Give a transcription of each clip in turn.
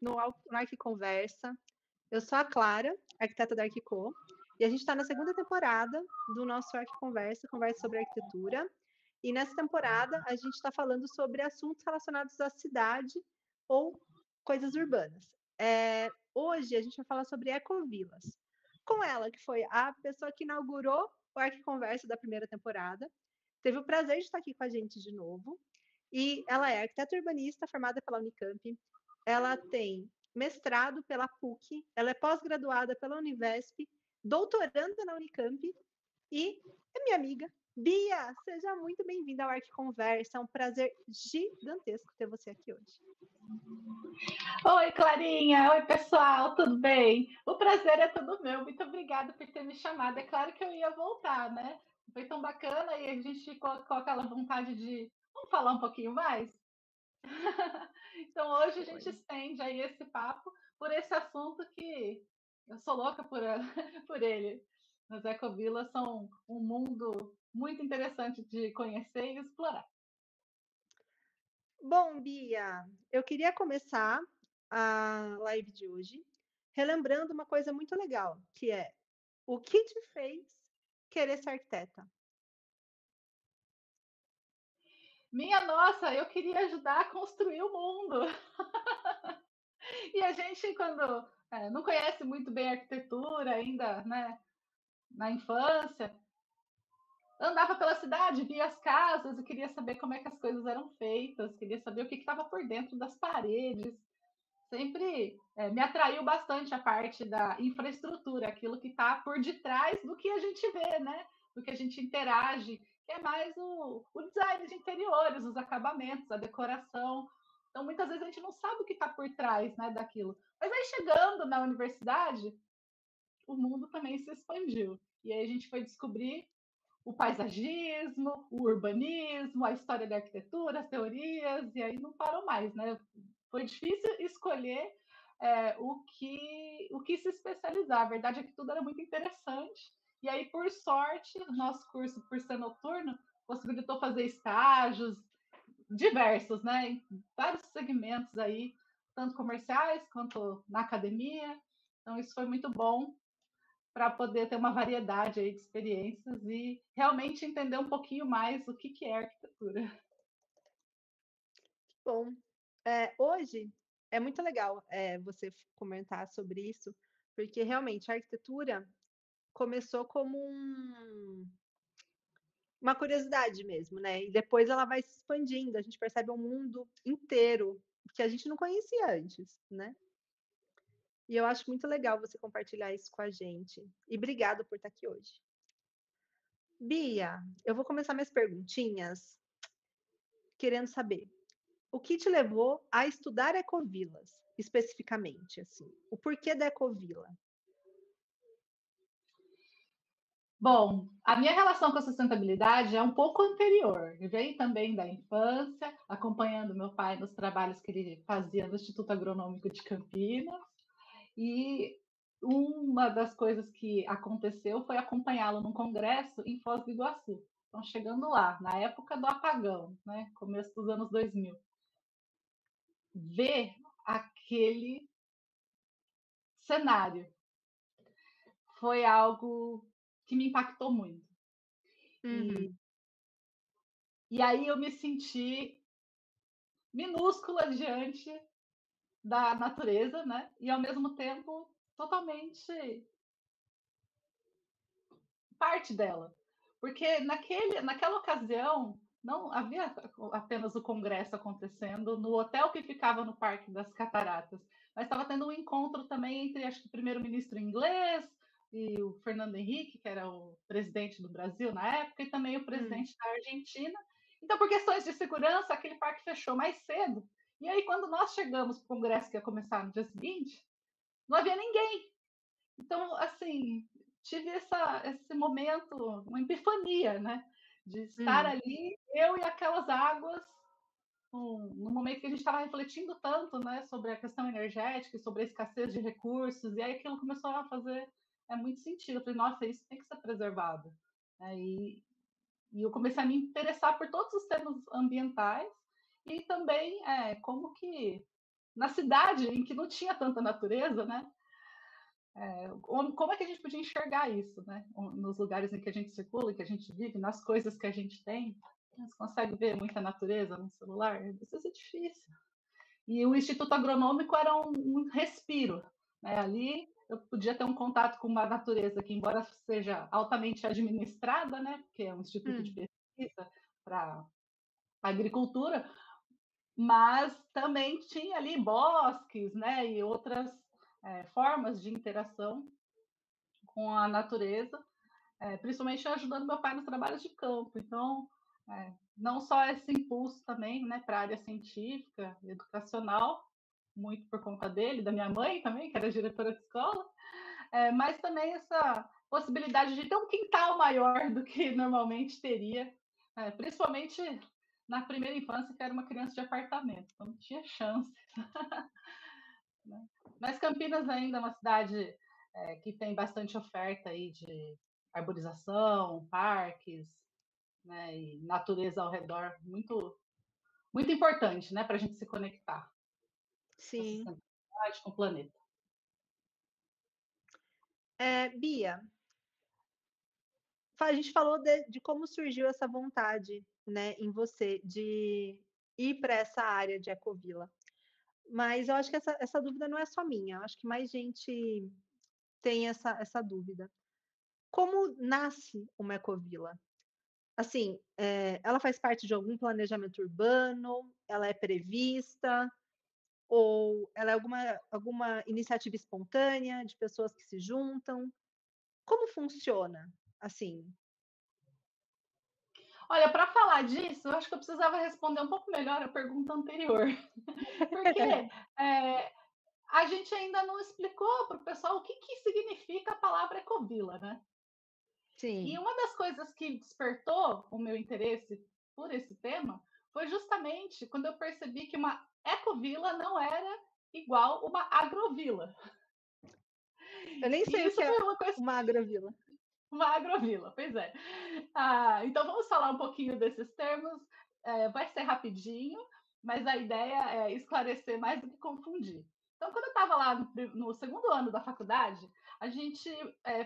no Arquiconversa. Eu sou a Clara, arquiteta da Arquico, e a gente está na segunda temporada do nosso Arquiconversa, conversa sobre arquitetura. E nessa temporada a gente está falando sobre assuntos relacionados à cidade ou coisas urbanas. Hoje a gente vai falar sobre ecovilas. Com ela, que foi a pessoa que inaugurou o Arquiconversa da primeira temporada, teve o prazer de estar aqui com a gente de novo. E ela é arquiteta urbanista formada pela Unicamp. Ela tem mestrado pela PUC, ela é pós-graduada pela Univesp, doutoranda na Unicamp e é minha amiga. Bia, seja muito bem-vinda ao Arquiconversa. É um prazer gigantesco ter você aqui hoje. Oi, Clarinha. Oi, pessoal. Tudo bem? O prazer é todo meu. Muito obrigada por ter me chamado. É claro que eu ia voltar, né? Foi tão bacana e a gente ficou com aquela vontade de... Vamos falar um pouquinho mais? Então, hoje a gente estende aí esse papo por esse assunto que eu sou louca por ele. As ecovilas são um mundo muito interessante de conhecer e explorar. Bom, Bia, eu queria começar a live de hoje relembrando uma coisa muito legal, que é o que te fez querer ser arquiteta? Minha nossa, eu queria ajudar a construir o mundo. E a gente, quando não conhece muito bem a arquitetura ainda, né, na infância, andava pela cidade, via as casas e queria saber como é que as coisas eram feitas, queria saber o que estava por dentro das paredes. Sempre me atraiu bastante a parte da infraestrutura, aquilo que está por detrás do que a gente vê, né? Do que a gente interage, que é mais o design de interiores, os acabamentos, a decoração. Então, muitas vezes a gente não sabe o que está por trás, né, daquilo. Mas aí, chegando na universidade, o mundo também se expandiu. E aí a gente foi descobrir o paisagismo, o urbanismo, a história da arquitetura, as teorias, e aí não parou mais, né? Foi difícil escolher o que se especializar. A verdade é que tudo era muito interessante. E aí, por sorte, o nosso curso, por ser noturno, possibilitou fazer estágios diversos, né? Em vários segmentos aí, tanto comerciais quanto na academia. Então, isso foi muito bom para poder ter uma variedade aí de experiências e realmente entender um pouquinho mais o que é arquitetura. Bom, hoje é muito legal você comentar sobre isso, porque realmente a arquitetura começou como uma curiosidade mesmo, né? E depois ela vai se expandindo, a gente percebe um mundo inteiro que a gente não conhecia antes, né? E eu acho muito legal você compartilhar isso com a gente. E obrigado por estar aqui hoje. Bia, eu vou começar minhas perguntinhas querendo saber o que te levou a estudar ecovilas, especificamente, assim, o porquê da ecovila? Bom, a minha relação com a sustentabilidade é um pouco anterior. Veio também da infância, acompanhando meu pai nos trabalhos que ele fazia no Instituto Agronômico de Campinas. E uma das coisas que aconteceu foi acompanhá-lo num congresso em Foz do Iguaçu. Então, chegando lá, na época do apagão, né, começo dos anos 2000, ver aquele cenário foi algo que me impactou muito. E, Uhum. e aí eu me senti minúscula diante da natureza, né? E ao mesmo tempo totalmente parte dela. Porque naquela ocasião não havia apenas o congresso acontecendo no hotel que ficava no Parque das Cataratas, mas estava tendo um encontro também entre, acho que, o primeiro-ministro inglês e o Fernando Henrique, que era o presidente do Brasil na época, e também o presidente da Argentina. Então, por questões de segurança, aquele parque fechou mais cedo. E aí, quando nós chegamos para o congresso que ia começar no dia seguinte, não havia ninguém. Então, assim, tive esse momento, uma epifania, né? De estar Hum. ali, eu e aquelas águas, no momento que a gente estava refletindo tanto, né, sobre a questão energética, sobre a escassez de recursos, e aí aquilo começou a fazer muito sentido. Eu falei, nossa, isso tem que ser preservado. E eu comecei a me interessar por todos os temas ambientais e também como que na cidade em que não tinha tanta natureza, né? Como é que a gente podia enxergar isso, né? Nos lugares em que a gente circula, em que a gente vive, nas coisas que a gente tem. Você consegue ver muita natureza no celular? Isso é difícil. E o Instituto Agronômico era um respiro, né? Ali eu podia ter um contato com uma natureza que, embora seja altamente administrada, né? Porque é um instituto de Hum, pesquisa para agricultura, mas também tinha ali bosques, né? E outras formas de interação com a natureza, principalmente ajudando meu pai nos trabalhos de campo. Então, não só esse impulso também, né, para a área científica, educacional, muito por conta dele, da minha mãe também, que era diretora de escola, mas também essa possibilidade de ter um quintal maior do que normalmente teria, principalmente na primeira infância, que era uma criança de apartamento, então não tinha chance. Né? Mas Campinas ainda é uma cidade que tem bastante oferta aí de arborização, parques, né, e natureza ao redor, muito, muito importante, né, para a gente se conectar com a sim. sustentabilidade, com o planeta. Bia, a gente falou de como surgiu essa vontade, né, em você de ir para essa área de ecovila. Mas eu acho que essa dúvida não é só minha, eu acho que mais gente tem essa dúvida. Como nasce uma ecovila? Assim, ela faz parte de algum planejamento urbano? Ela é prevista? Ou ela é alguma iniciativa espontânea de pessoas que se juntam? Como funciona, assim? Olha, para falar disso, eu acho que eu precisava responder um pouco melhor a pergunta anterior, porque a gente ainda não explicou para o pessoal o que significa a palavra ecovila, né? E Sim. uma das coisas que despertou o meu interesse por esse tema foi justamente quando eu percebi que uma ecovila não era igual uma agrovila. Eu nem E sei o que isso é foi uma coisa, uma agrovila. uma agrovila, pois é. Então vamos falar um pouquinho desses termos. Vai ser rapidinho, mas a ideia é esclarecer mais do que confundir. Então, quando eu estava lá no segundo ano da faculdade, a gente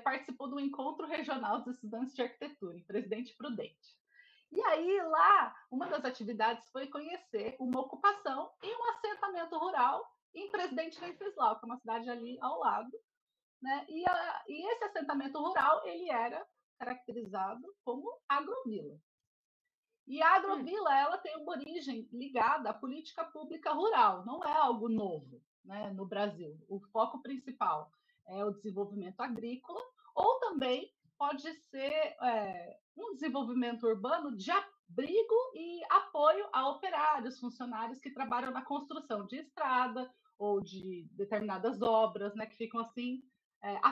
participou do encontro regional dos estudantes de arquitetura, em Presidente Prudente. E aí, lá, uma das atividades foi conhecer uma ocupação e um assentamento rural em Presidente Venceslau, que é uma cidade ali ao lado, né? E esse assentamento rural, ele era caracterizado como agrovila. E a Hum, agrovila, ela tem uma origem ligada à política pública rural, não é algo novo, né, no Brasil. O foco principal é o desenvolvimento agrícola, ou também pode ser um desenvolvimento urbano de abrigo e apoio a operários, funcionários que trabalham na construção de estrada ou de determinadas obras, né, que ficam assim,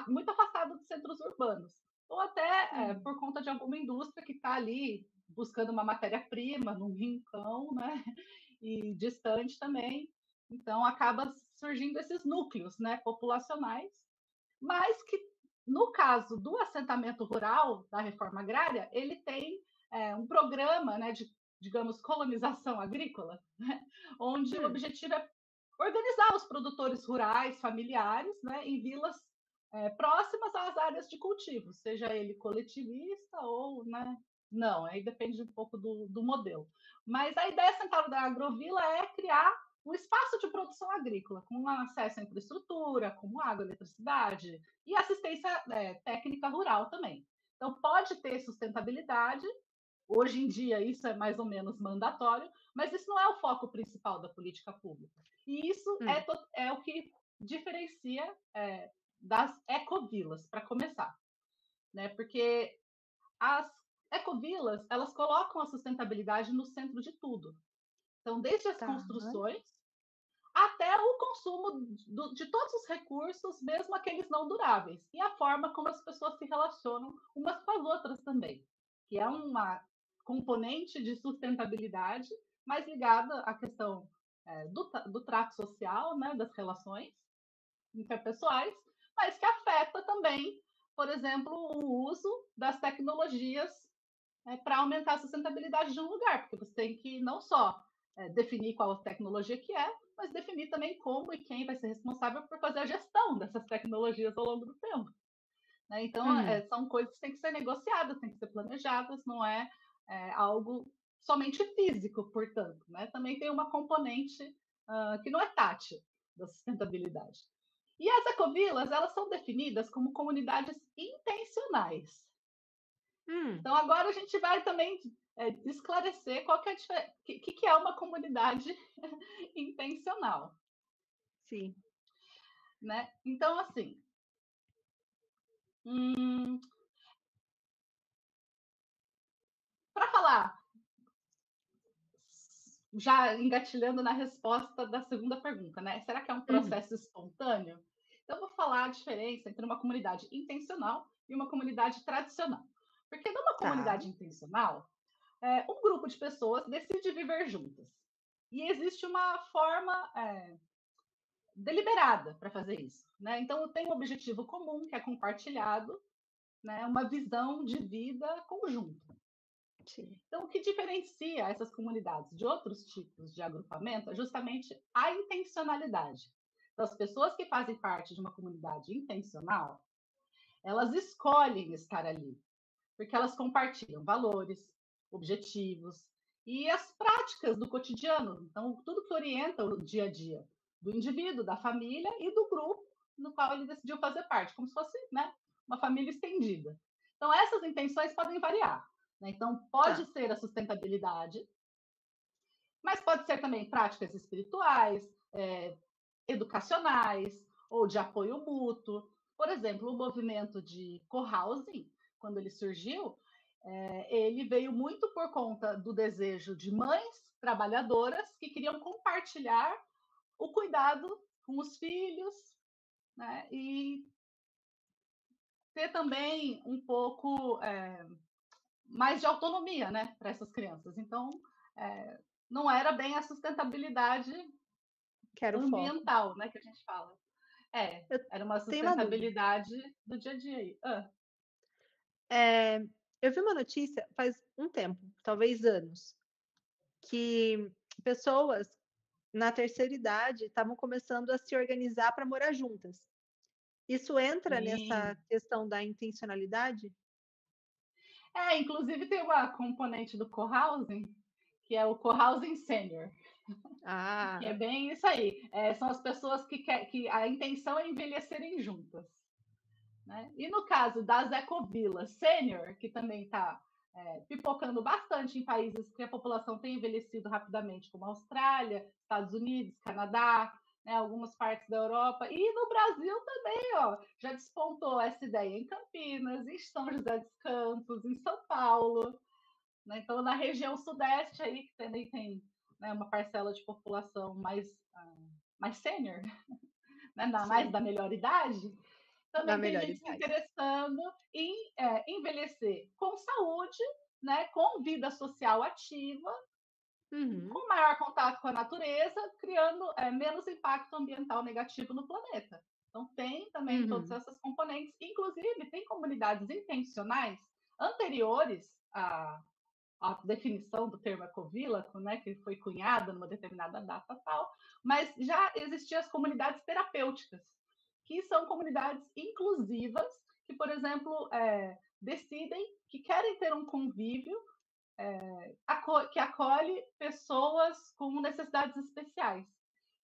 muito afastados dos centros urbanos. Ou até hum, por conta de alguma indústria que está ali buscando uma matéria-prima num rincão, né? E distante também. Então, acaba surgindo esses núcleos, né, populacionais, mas que, no caso do assentamento rural, da reforma agrária, ele tem um programa, né, de, digamos, colonização agrícola, né, onde o hum, objetivo é organizar os produtores rurais, familiares, né, em vilas próximas às áreas de cultivo, seja ele coletivista ou, né, não, aí depende um pouco do modelo. Mas a ideia central da agrovila é criar um espaço de produção agrícola, com acesso à infraestrutura, como água, eletricidade e assistência técnica rural também. Então, pode ter sustentabilidade, hoje em dia isso é mais ou menos mandatório, mas isso não é o foco principal da política pública. E isso hum, é o que diferencia das ecovilas, para começar. Né? Porque as ecovilas, elas colocam a sustentabilidade no centro de tudo. Então, desde as tá. construções até o consumo de todos os recursos, mesmo aqueles não duráveis, e a forma como as pessoas se relacionam umas com as outras também, que é uma componente de sustentabilidade mais ligada à questão do trato social, né, das relações interpessoais, mas que afeta também, por exemplo, o uso das tecnologias para aumentar a sustentabilidade de um lugar, porque você tem que não só definir qual tecnologia que é, mas definir também como e quem vai ser responsável por fazer a gestão dessas tecnologias ao longo do tempo. Né? Então, Uhum. são coisas que têm que ser negociadas, têm que ser planejadas, não é, algo somente físico, portanto. Né? Também tem uma componente que não é tátil da sustentabilidade. E as ecovilas, elas são definidas como comunidades intencionais. Hum, Então, agora a gente vai também esclarecer qual que é a diferença, que é uma comunidade intencional. sim. Né? Então, assim, para falar, já engatilhando na resposta da segunda pergunta, né? Será que é um Uhum. processo espontâneo? Então, eu vou falar a diferença entre uma comunidade intencional e uma comunidade tradicional. Porque numa Tá. comunidade intencional, um grupo de pessoas decide viver juntas. E existe uma forma deliberada para fazer isso. Né? Então, tem um objetivo comum que é compartilhado, né? Uma visão de vida conjunta. Sim. Então, o que diferencia essas comunidades de outros tipos de agrupamento é justamente a intencionalidade. Então, as pessoas que fazem parte de uma comunidade intencional, elas escolhem estar ali, porque elas compartilham valores, objetivos e as práticas do cotidiano. Então, tudo que orienta o dia a dia do indivíduo, da família e do grupo no qual ele decidiu fazer parte, como se fosse, né, uma família estendida. Então, essas intenções podem variar. Né? Então, pode Tá. ser a sustentabilidade, mas pode ser também práticas espirituais, educacionais ou de apoio mútuo. Por exemplo, o movimento de cohousing, quando ele surgiu, ele veio muito por conta do desejo de mães trabalhadoras que queriam compartilhar o cuidado com os filhos, né? E ter também um pouco mais de autonomia, né, para essas crianças. Então, não era bem a sustentabilidade Quero foco. ambiental, né, que a gente fala. Eu Era uma tenho uma dúvida. sustentabilidade do dia a dia aí. Eh, eu vi uma notícia faz um tempo, talvez anos, que pessoas na terceira idade estavam começando a se organizar para morar juntas. Isso entra nessa Sim. questão da intencionalidade? Inclusive tem uma componente do cohousing, que é o cohousing senior, que é Ah, bem isso aí. São as pessoas que a intenção é envelhecerem juntas. Né? E no caso das ecovilas sênior, que também está pipocando bastante em países que a população tem envelhecido rapidamente, como Austrália, Estados Unidos, Canadá, né, algumas partes da Europa, e no Brasil também, ó, já despontou essa ideia em Campinas, em São José dos Campos, em São Paulo. Né? Então, na região sudeste, aí, que também tem né, uma parcela de população mais sênior, né, mais sim, da melhor idade, da também tem melhor gente se idade. interessando em envelhecer com saúde, né, com vida social ativa, Uhum, com maior contato com a natureza, criando menos impacto ambiental negativo no planeta. Então, tem também todas uhum. essas componentes, inclusive tem comunidades intencionais anteriores à definição do termo ecovílaco, né, que foi cunhada numa determinada data tal, mas já existiam as comunidades terapêuticas, que são comunidades inclusivas, que, por exemplo, decidem que querem ter um convívio que acolhe pessoas com necessidades especiais.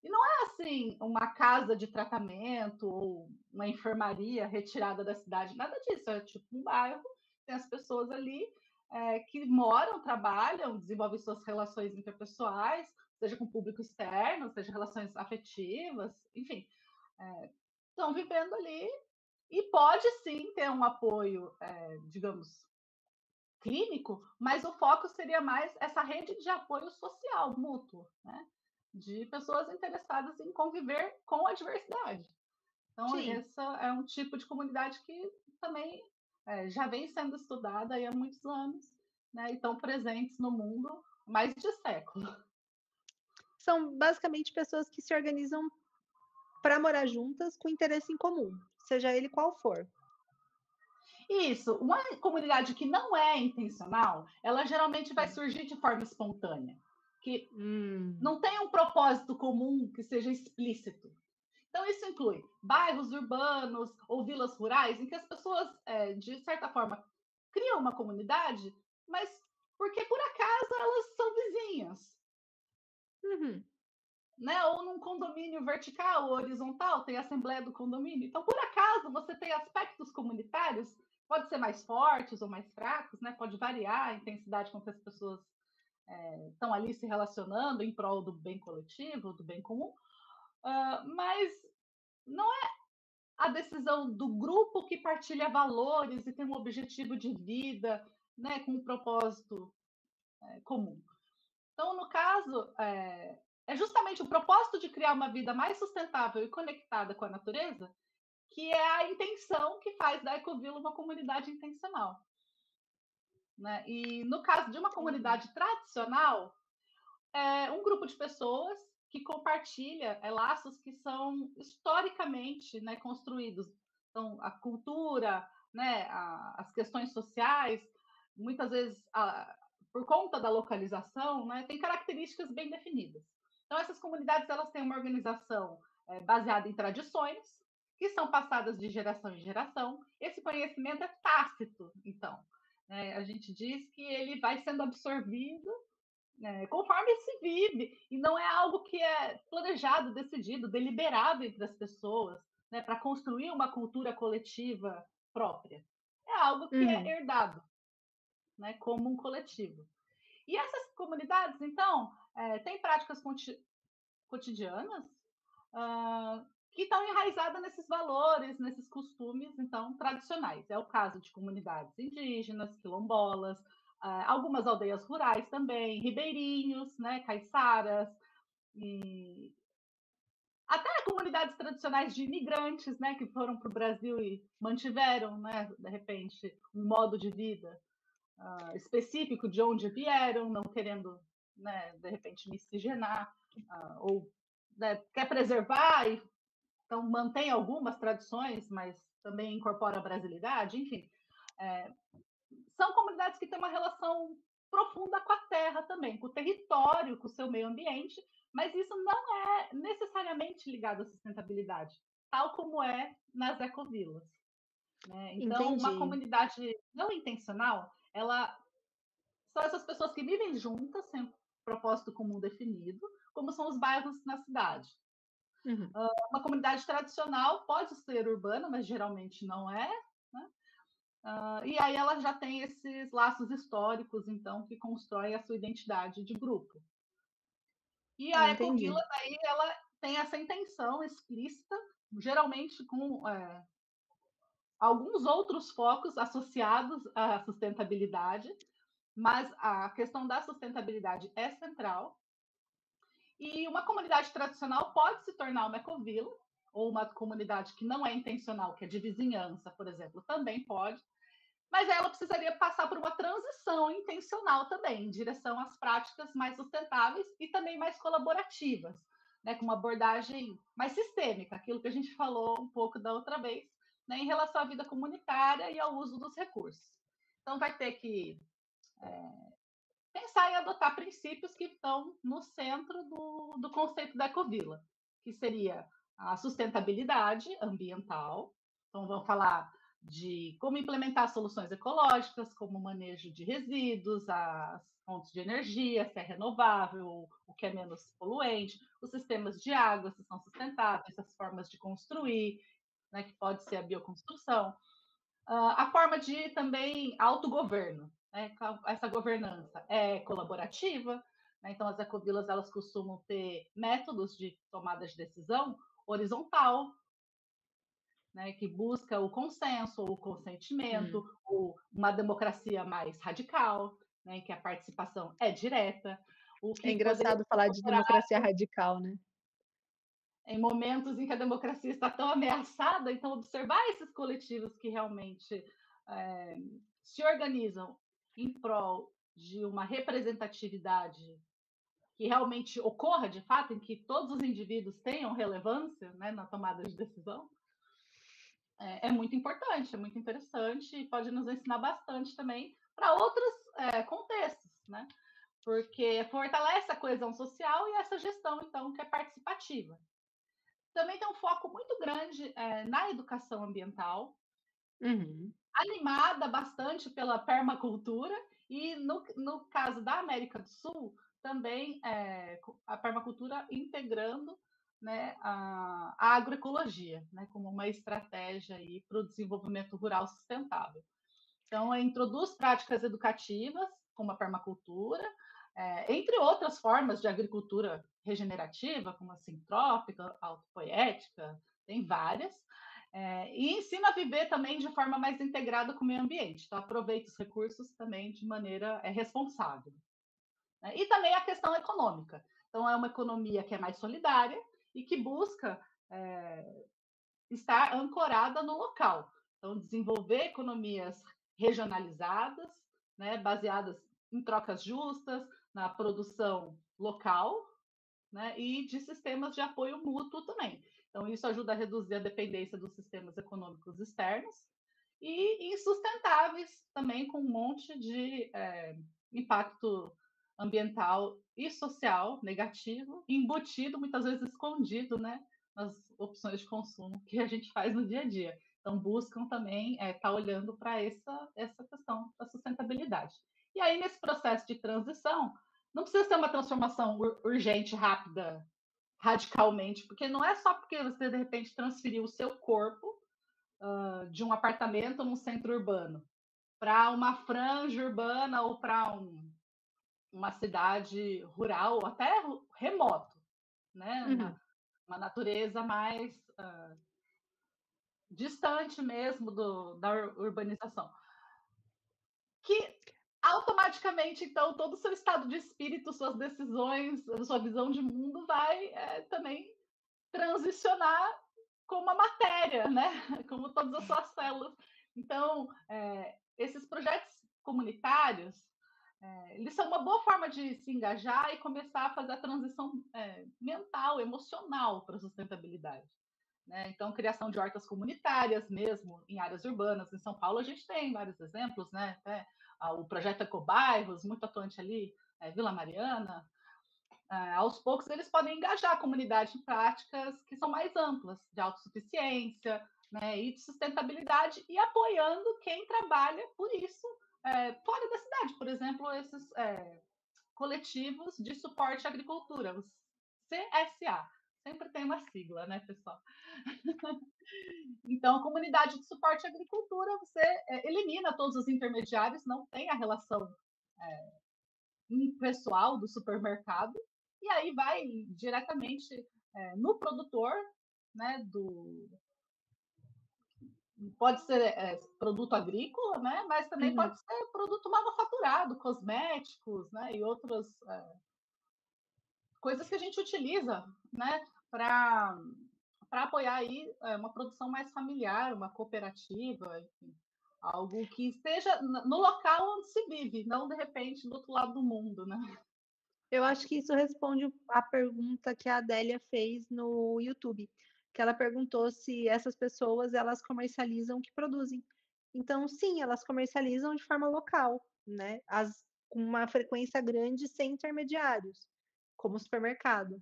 E não é assim uma casa de tratamento ou uma enfermaria retirada da cidade, nada disso. É tipo um bairro, tem as pessoas ali que moram, trabalham, desenvolvem suas relações interpessoais, seja com público externo, seja relações afetivas, enfim, estão vivendo ali e pode sim ter um apoio, digamos, clínico, mas o foco seria mais essa rede de apoio social mútuo, né? De pessoas interessadas em conviver com a diversidade. Então, Sim, esse é um tipo de comunidade que também já vem sendo estudada há muitos anos, né? E estão presentes no mundo há mais de século. são basicamente pessoas que se organizam para morar juntas com interesse em comum, seja ele qual for. Isso, uma comunidade que não é intencional, ela geralmente vai surgir de forma espontânea. que Hum. não tem um propósito comum que seja explícito. Então, isso inclui bairros urbanos ou vilas rurais, em que as pessoas, de certa forma, criam uma comunidade, mas porque por acaso elas são vizinhas, Uhum. né? Ou num condomínio vertical ou horizontal, tem a assembleia do condomínio. Então, por acaso, você tem aspectos comunitários, pode ser mais fortes ou mais fracos, né? Pode variar a intensidade com que as pessoas estão ali se relacionando em prol do bem coletivo, do bem comum, mas não é a decisão do grupo que partilha valores e tem um objetivo de vida, né, com um propósito comum. Então, no caso, é justamente o propósito de criar uma vida mais sustentável e conectada com a natureza que é a intenção que faz da Ecovila uma comunidade intencional. Né? E no caso de uma Entendi. comunidade tradicional, é um grupo de pessoas que compartilha laços que são historicamente, né, construídos. Então, a cultura, né, as questões sociais, muitas vezes, por conta da localização, né, tem características bem definidas. Então, essas comunidades elas têm uma organização baseada em tradições, que são passadas de geração em geração. Esse conhecimento é tácito, então. Né? A gente diz que ele vai sendo absorvido conforme se vive, e não é algo que é planejado, decidido, deliberado entre as pessoas, né, para construir uma cultura coletiva própria. É algo que é Uhum. herdado, né, como um coletivo. E essas comunidades, então, têm práticas cotidianas que estão enraizadas nesses valores, nesses costumes, então, tradicionais. É o caso de comunidades indígenas, quilombolas, algumas aldeias rurais também, ribeirinhos, né, caiçaras, e até comunidades tradicionais de imigrantes, né, que foram para o Brasil e mantiveram, né, de repente, um modo de vida específico de onde vieram, não querendo, né, de repente, miscigenar, ou né, quer preservar e então mantém algumas tradições, mas também incorpora a brasilidade, enfim. É, são comunidades que têm uma relação profunda com a terra também, com o território, com o seu meio ambiente, mas isso não é necessariamente ligado à sustentabilidade, tal como é nas ecovilas. Né? Então, uma Entendi. comunidade não intencional, ela são essas pessoas que vivem juntas, sem um propósito comum definido, como são os bairros na cidade. Uhum. Uma comunidade tradicional pode ser urbana, mas geralmente não é. Né? E aí ela já tem esses laços históricos, então, que constroem a sua identidade de grupo. E a Entendi. Ecovila, daí, ela tem essa intenção explícita, geralmente com alguns outros focos associados à sustentabilidade, mas a questão da sustentabilidade é central. E uma comunidade tradicional pode se tornar uma ecovila, ou uma comunidade que não é intencional, que é de vizinhança, por exemplo, também pode. Mas ela precisaria passar por uma transição intencional também, em direção às práticas mais sustentáveis e também mais colaborativas, né, com uma abordagem mais sistêmica, aquilo que a gente falou um pouco da outra vez, né, em relação à vida comunitária e ao uso dos recursos. Então, vai ter que pensar em adotar princípios que estão no centro do conceito da ecovila, que seria a sustentabilidade ambiental. Então, vamos falar de como implementar soluções ecológicas, como o manejo de resíduos, as fontes de energia, se é renovável, o que é menos poluente, os sistemas de água, se são sustentáveis, as formas de construir, né, que pode ser a bioconstrução, a forma de também autogoverno, né? Essa governança é colaborativa, né? Então as ecovilas elas costumam ter métodos de tomada de decisão horizontal, né? Que busca o consenso, o consentimento, Hum. ou uma democracia mais radical, né? Que a participação é direta, o É que poderia engraçado falar de democracia radical, né? em momentos em que a democracia está tão ameaçada, então observar esses coletivos que realmente é, se organizam em prol de uma representatividade que realmente ocorra de fato, em que todos os indivíduos tenham relevância, né, na tomada de decisão, é muito importante, é muito interessante e pode nos ensinar bastante também para outros contextos, né? porque fortalece a coesão social e essa gestão, então, que é participativa. Também tem um foco muito grande na educação ambiental, Uhum. animada bastante pela permacultura, e no caso da América do Sul, também a permacultura integrando, né, a agroecologia, né, como uma estratégia para o desenvolvimento rural sustentável. Então, introduz práticas educativas, como a permacultura, entre outras formas de agricultura regenerativa, como a sintrópica, autopoética, tem várias, e ensina a viver também de forma mais integrada com o meio ambiente. Então, aproveita os recursos também de maneira responsável. Né? E também a questão econômica. Então, é uma economia que é mais solidária e que busca estar ancorada no local. Então, desenvolver economias regionalizadas, né, baseadas em trocas justas, na produção local, né, e de sistemas de apoio mútuo também. Então, isso ajuda a reduzir a dependência dos sistemas econômicos externos e insustentáveis também, com um monte de impacto ambiental e social negativo, embutido, muitas vezes escondido, né, nas opções de consumo que a gente faz no dia a dia. Então, buscam também estar olhando para essa questão da sustentabilidade. E aí, nesse processo de transição, não precisa ser uma transformação urgente, rápida, radicalmente, porque não é só porque você, de repente, transferiu o seu corpo de um apartamento num centro urbano para uma franja urbana ou para uma cidade rural, ou até remoto, né? Uhum. Uma natureza mais distante mesmo da urbanização. Que automaticamente, então, todo o seu estado de espírito, suas decisões, sua visão de mundo vai também transicionar como uma matéria, né? Como todas as suas células. Então, esses projetos comunitários, eles são uma boa forma de se engajar e começar a fazer a transição mental, emocional para a sustentabilidade. Né? Então, criação de hortas comunitárias mesmo em áreas urbanas. Em São Paulo, a gente tem vários exemplos, né? Até, o projeto Ecobairros, muito atuante ali, Vila Mariana. Aos poucos, eles podem engajar a comunidade em práticas que são mais amplas, de autossuficiência, né, e de sustentabilidade, e apoiando quem trabalha por isso fora da cidade. Por exemplo, esses coletivos de suporte à agricultura, os CSA. Sempre tem uma sigla, né, pessoal? Então, a comunidade de suporte à agricultura, você elimina todos os intermediários, não tem a relação pessoal do supermercado, e aí vai diretamente no produtor, né, pode ser produto agrícola, né, mas também Uhum. pode ser produto manufaturado, cosméticos, né, e outras coisas que a gente utiliza, né, para apoiar aí uma produção mais familiar, uma cooperativa, enfim, algo que esteja no local onde se vive, não de repente do outro lado do mundo, né? Eu acho que isso responde a pergunta que a Adélia fez no YouTube, que ela perguntou se essas pessoas elas comercializam o que produzem. Então, sim, elas comercializam de forma local, né? Com uma frequência grande, sem intermediários, como o supermercado.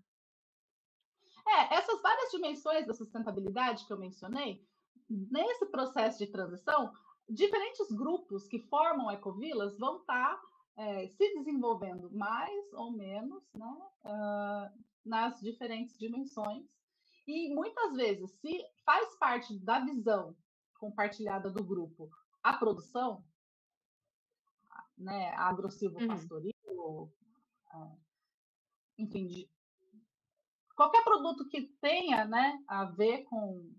Essas várias dimensões da sustentabilidade que eu mencionei, nesse processo de transição, diferentes grupos que formam ecovilas vão estar se desenvolvendo mais ou menos, né, nas diferentes dimensões. E muitas vezes, se faz parte da visão compartilhada do grupo a produção, né, Uhum. agro-silvopastoril, enfim, qualquer produto que tenha, né, a ver com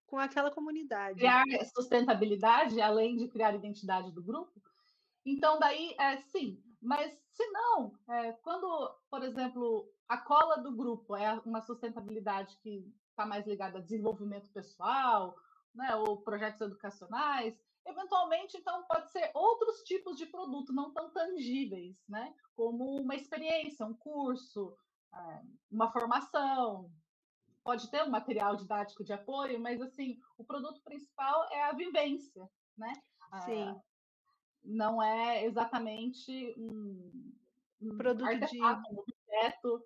Com aquela comunidade. criar sustentabilidade, além de criar identidade do grupo. Então, daí, sim. Mas, se não, quando, por exemplo, a cola do grupo é uma sustentabilidade que está mais ligada a desenvolvimento pessoal, né, ou projetos educacionais, eventualmente, então, pode ser outros tipos de produto não tão tangíveis, né, como uma experiência, um curso, uma formação, pode ter um material didático de apoio, mas assim, o produto principal é a vivência, né? Sim. Não é exatamente um produto de. artefato, um objeto,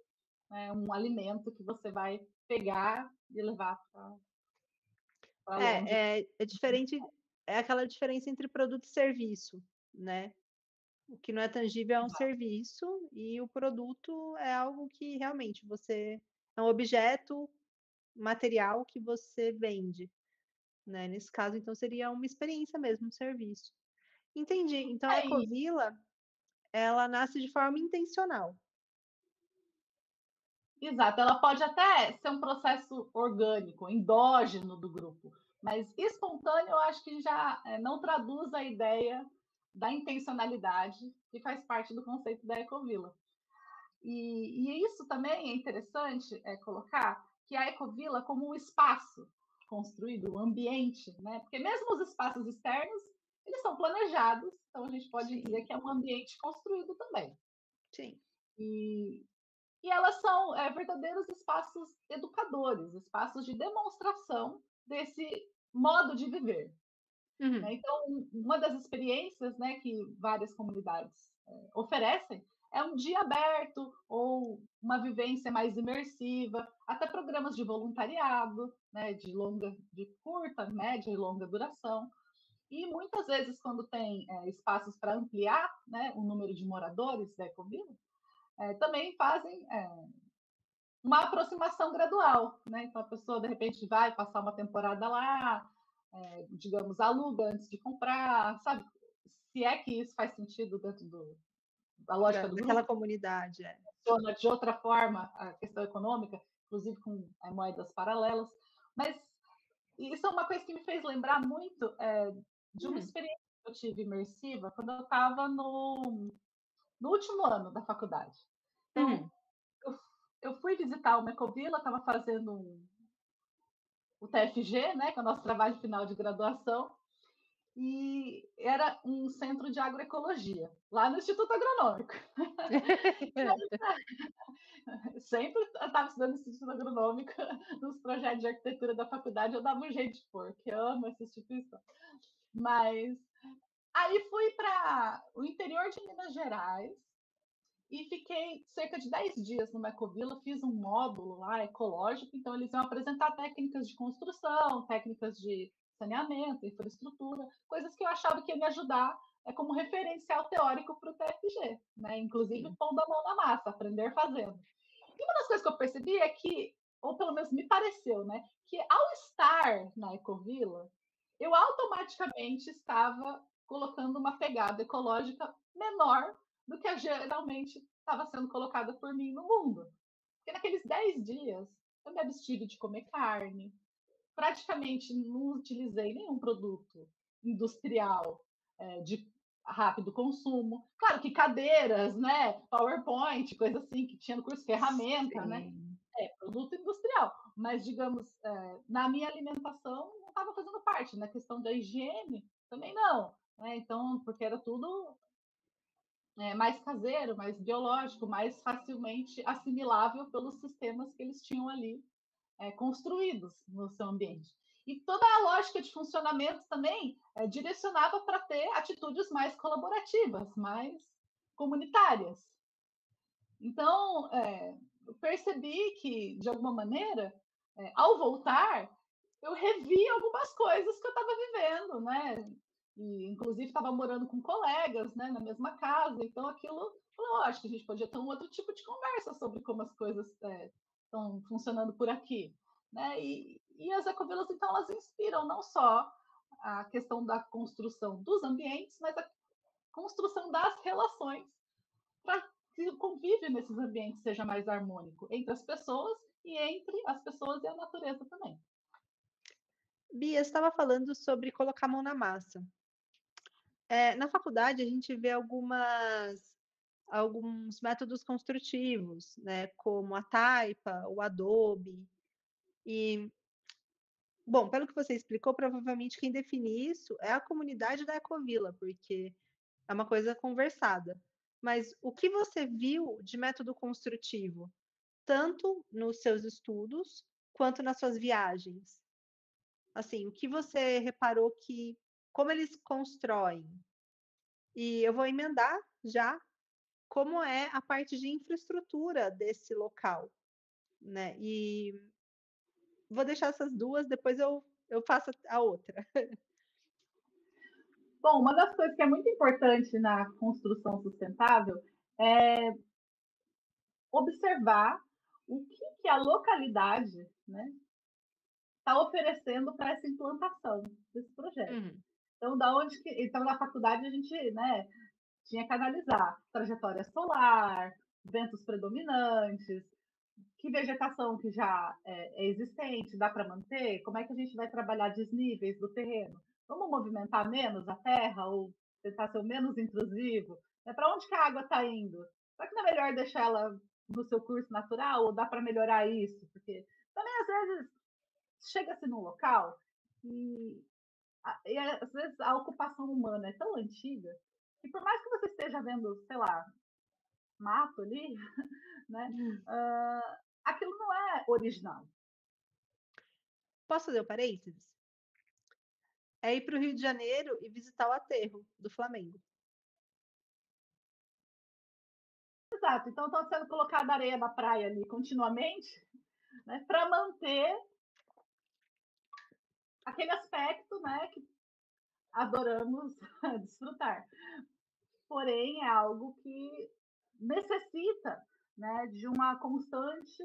né, um alimento que você vai pegar e levar para longe. É diferente, é aquela diferença entre produto e serviço, né? O que não é tangível é um serviço e o produto é algo que realmente você é um objeto material que você vende, né? Nesse caso, então, seria uma experiência mesmo, um serviço. Entendi. Então, a É, Ecovila, ela nasce de forma intencional. exato, ela pode até ser um processo orgânico, endógeno do grupo, mas espontâneo eu acho que já não traduz a ideia da intencionalidade que faz parte do conceito da Ecovila. E isso também é interessante colocar que a Ecovila como um espaço construído, um ambiente, né? Porque mesmo os espaços externos, eles são planejados, então a gente pode dizer Sim, que é um ambiente construído também. sim. E e elas são verdadeiros espaços educadores, espaços de demonstração desse modo de viver. Uhum. Né? Então, uma das experiências, né, que várias comunidades oferecem é um dia aberto ou uma vivência mais imersiva, até programas de voluntariado, né, de curta, média e longa duração. E muitas vezes, quando tem espaços para ampliar, né, o número de moradores da Ecovila, também fazem uma aproximação gradual, né? Então a pessoa de repente vai passar uma temporada lá, digamos, aluga antes de comprar, sabe? Se é que isso faz sentido dentro da lógica do Daquela grupo, comunidade, é. funciona de outra forma a questão econômica, inclusive com moedas paralelas. Mas isso é uma coisa que me fez lembrar muito de uma Uhum. experiência que eu tive imersiva quando eu estava no último ano da faculdade. Então, Uhum. eu, eu fui visitar uma ecovila, estava fazendo o TFG, né, que é o nosso trabalho final de graduação, e era um centro de agroecologia, lá no Instituto Agronômico. Sempre eu estava estudando no Instituto Agronômico, nos projetos de arquitetura da faculdade, eu dava um jeito de pôr, que eu amo essa instituição. Mas aí fui para o interior de Minas Gerais, e fiquei cerca de 10 dias no Ecovila, fiz um módulo lá ecológico, então eles iam apresentar técnicas de construção, técnicas de saneamento, infraestrutura, coisas que eu achava que ia me ajudar como referencial teórico para o TFG, né? Inclusive Sim. pondo a mão na massa, aprender fazendo. E uma das coisas que eu percebi é que, ou pelo menos me pareceu, né, que ao estar na Ecovila, eu automaticamente estava colocando uma pegada ecológica menor do que geralmente estava sendo colocada por mim no mundo. Porque naqueles 10 dias eu me abstive de comer carne, praticamente não utilizei nenhum produto industrial de rápido consumo. Claro que cadeiras, né, PowerPoint, coisa assim que tinha no curso, ferramenta, né, Sim. produto industrial. Mas, digamos, na minha alimentação não estava fazendo parte, na questão da higiene também não. Né? Então, porque era tudo mais caseiro, mais biológico, mais facilmente assimilável pelos sistemas que eles tinham ali construídos no seu ambiente. E toda a lógica de funcionamento também direcionava para ter atitudes mais colaborativas, mais comunitárias. Então, eu percebi que, de alguma maneira, ao voltar, eu revi algumas coisas que eu estava vivendo, né? E, inclusive, estava morando com colegas, né, na mesma casa. Então, aquilo, falou, acho que a gente podia ter um outro tipo de conversa sobre como as coisas estão funcionando por aqui. Né? E as ecovilas, então, elas inspiram não só a questão da construção dos ambientes, mas a construção das relações para que o convívio nesses ambientes seja mais harmônico entre as pessoas e entre as pessoas e a natureza também. Bia, você estava falando sobre colocar a mão na massa. Na faculdade, a gente vê alguns métodos construtivos, né, como a Taipa, o Adobe. E, bom, pelo que você explicou, provavelmente quem define isso é a comunidade da Ecovila, porque é uma coisa conversada. Mas o que você viu de método construtivo, tanto nos seus estudos quanto nas suas viagens? Assim, o que você reparou como eles constroem? E eu vou emendar já como é a parte de infraestrutura desse local, né. E vou deixar essas 2, depois eu faço a outra. Bom, uma das coisas que é muito importante na construção sustentável é observar o que a localidade, né, está oferecendo para essa implantação desse projeto. Uhum, Então, então na faculdade a gente, né, tinha que analisar trajetória solar, ventos predominantes, que vegetação que já é existente, dá para manter, como é que a gente vai trabalhar desníveis do terreno. Vamos movimentar menos a terra ou tentar ser o menos intrusivo? Para onde que a água está indo? Será que não é melhor deixar ela no seu curso natural ou dá para melhorar isso? Porque também, às vezes, chega-se num local e, às vezes, a ocupação humana é tão antiga que, por mais que você esteja vendo, sei lá, mato ali, né, hum. aquilo não é original. Posso fazer o parênteses? É ir para o Rio de Janeiro e visitar o aterro do Flamengo. Exato, então está sendo colocada areia na praia ali continuamente, né, para manter aquele aspecto, né, que adoramos desfrutar. Porém, é algo que necessita, né, de uma constante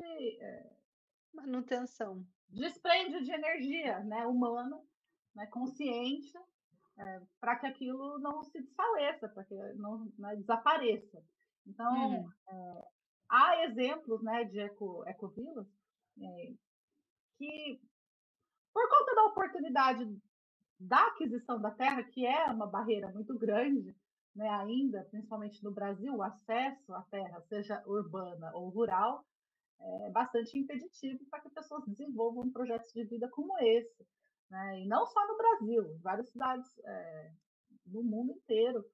Manutenção. dispêndio de energia, né, humana, né, consciente, para que aquilo não se desfaleça, para que não, né, desapareça. Então, Uhum. há exemplos, né, de ecovilas é, que, por conta da oportunidade da aquisição da terra, que é uma barreira muito grande, né, ainda, principalmente no Brasil, o acesso à terra, seja urbana ou rural, é bastante impeditivo para que pessoas desenvolvam projetos de vida como esse. Né? E não só no Brasil, várias cidades do mundo inteiro,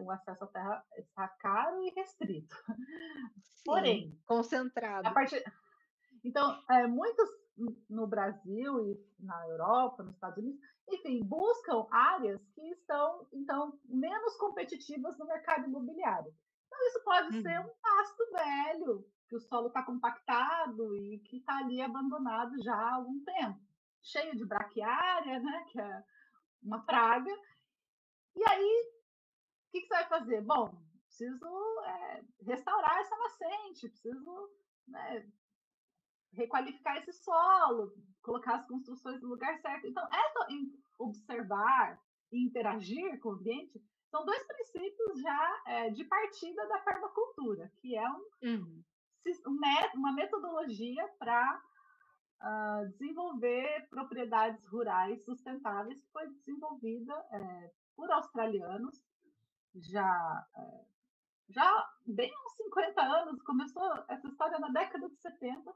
o acesso à terra está caro e restrito. Sim, Porém, a concentrado. partir, então, muitos no Brasil e na Europa, nos Estados Unidos, enfim, buscam áreas que estão, então, menos competitivas no mercado imobiliário. Então, isso pode ser Uhum. um pasto velho, que o solo está compactado e que está ali abandonado já há algum tempo, cheio de braquiária, né, que é uma praga. E aí, o que você vai fazer? Bom, preciso restaurar essa nascente, preciso, né, requalificar esse solo, colocar as construções no lugar certo. Então, observar e interagir com o ambiente são dois princípios já de partida da permacultura, que é Uhum. uma metodologia para desenvolver propriedades rurais sustentáveis, que foi desenvolvida por australianos já, já bem há uns 50 anos, começou essa história na década de 70,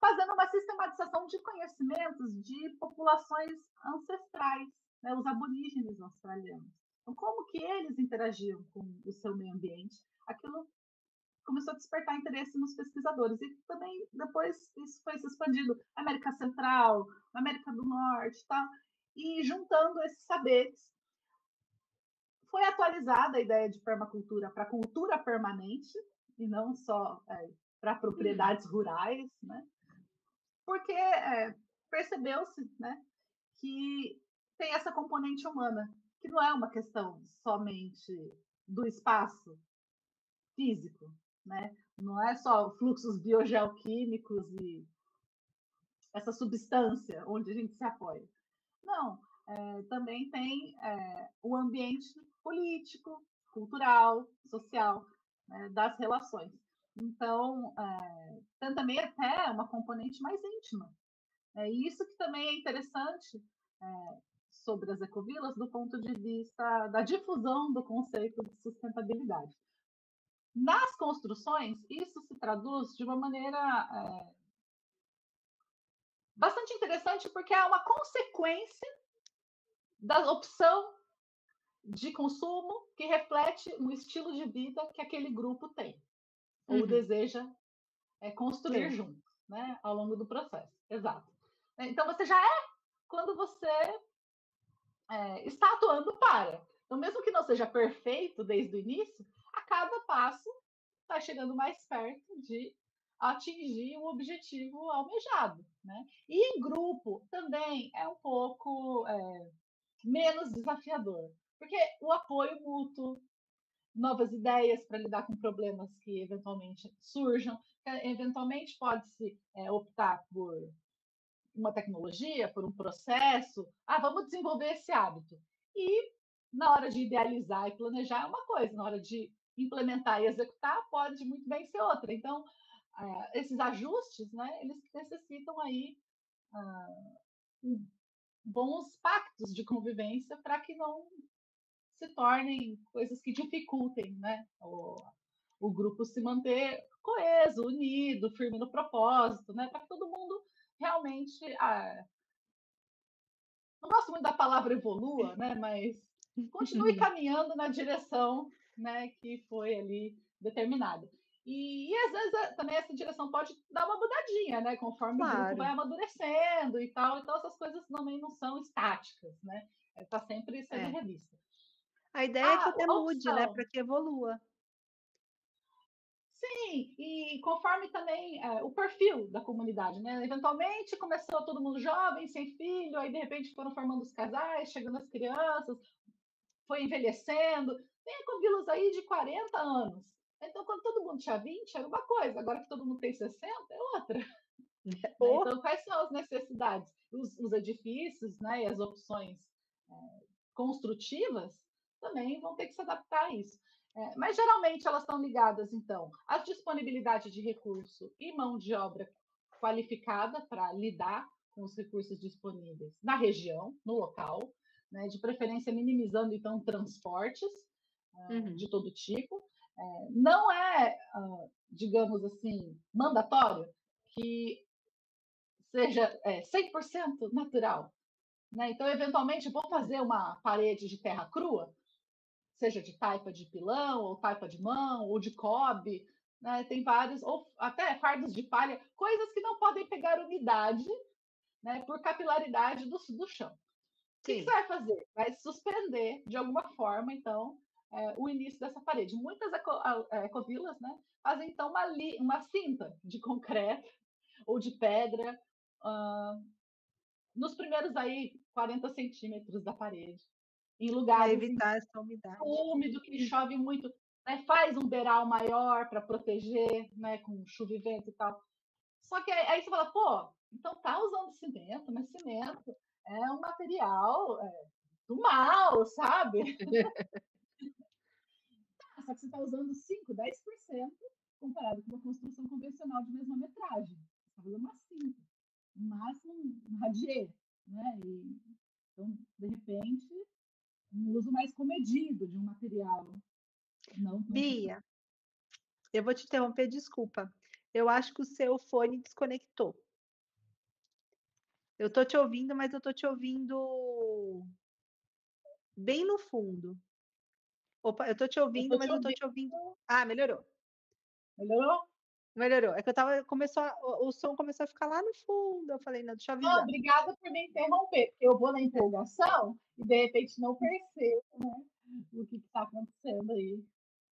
fazendo uma sistematização de conhecimentos de populações ancestrais, né, os aborígenes australianos. Então, como que eles interagiam com o seu meio ambiente? Aquilo começou a despertar interesse nos pesquisadores. E também, depois, isso foi se expandindo na América Central, na América do Norte, tá? E juntando esses saberes. Foi atualizada a ideia de permacultura para cultura permanente, e não só para Uhum. propriedades rurais, né? Porque percebeu-se, né, que tem essa componente humana, que não é uma questão somente do espaço físico, né? Não é só fluxos biogeoquímicos e essa substância onde a gente se apoia. Não, também tem o ambiente político, cultural, social, né, das relações. Então, tem também até uma componente mais íntima. E isso que também é interessante sobre as ecovilas do ponto de vista da difusão do conceito de sustentabilidade. Nas construções, isso se traduz de uma maneira bastante interessante, porque é uma consequência da opção de consumo que reflete um estilo de vida que aquele grupo tem, ou Uhum. deseja construir Ter. junto, né, ao longo do processo. Exato. Então, você já quando você está atuando para. Então, mesmo que não seja perfeito desde o início, a cada passo está chegando mais perto de atingir o objetivo almejado, né? E em grupo também é um pouco menos desafiador, porque o apoio mútuo, novas ideias para lidar com problemas que eventualmente surjam, eventualmente pode-se optar por uma tecnologia, por um processo, vamos desenvolver esse hábito. E na hora de idealizar e planejar é uma coisa, na hora de implementar e executar pode muito bem ser outra. Então, esses ajustes, né, eles necessitam aí bons pactos de convivência para que não se tornem coisas que dificultem, né, o grupo se manter coeso, unido, firme no propósito, né, para que todo mundo realmente não gosto muito da palavra evolua, né, mas continue caminhando na direção, né, que foi ali determinada. E às vezes também essa direção pode dar uma mudadinha, né, conforme o grupo vai Claro. amadurecendo e tal. Então essas coisas também não são estáticas, né? Está sempre sendo É. revista. A ideia é que até A mude, né, opção, para que evolua. sim, e conforme também o perfil da comunidade, né? Eventualmente começou todo mundo jovem, sem filho, aí de repente foram formando os casais, chegando as crianças, foi envelhecendo. Tem ecovilas aí de 40 anos. Então, quando todo mundo tinha 20, era uma coisa, agora que todo mundo tem 60, é outra. Né? Ou Então, quais são as necessidades? Os edifícios, né, e as opções construtivas também vão ter que se adaptar a isso. Mas geralmente elas estão ligadas, então, à disponibilidade de recurso e mão de obra qualificada para lidar com os recursos disponíveis na região, no local, né, de preferência minimizando, então, transportes de uhum. todo tipo. Não é, digamos assim, mandatório que seja 100% natural. Né? Então, eventualmente, vou fazer uma parede de terra crua, seja de taipa de pilão, ou taipa de mão, ou de cobre, né? Tem vários, ou até fardos de palha, coisas que não podem pegar umidade, né, por capilaridade do chão. O que você Sim. vai fazer? Vai suspender, de alguma forma, então, o início dessa parede. Muitas ecovilas, né, fazem, então, uma cinta de concreto ou de pedra nos primeiros aí 40 centímetros da parede, em Para lugares evitar essa umidade. úmido, que chove muito, né, faz um beiral maior para proteger, né, com chuva e vento e tal. Só que aí você fala, pô, então tá usando cimento, mas cimento é um material do mal, sabe? Só que você está usando 5, 10% comparado com uma construção convencional de mesma metragem. Você está usando uma cinta, no máximo um radier, né? Então, de repente, um uso mais comedido de um material, não tão Bia, eu vou te interromper, desculpa. Eu acho que o seu fone desconectou. Eu tô te ouvindo, mas eu tô te ouvindo bem no fundo. Opa, eu tô te eu ouvindo, estou te mas eu tô ouvindo, te ouvindo. Ah, melhorou. melhorou? Melhorou. É que eu estava começou o som começou a ficar lá no fundo, eu falei: "Não, deixa eu Oh, avisar". obrigada por me interromper, porque eu vou na empolgação e de repente não percebo, né, o que está acontecendo aí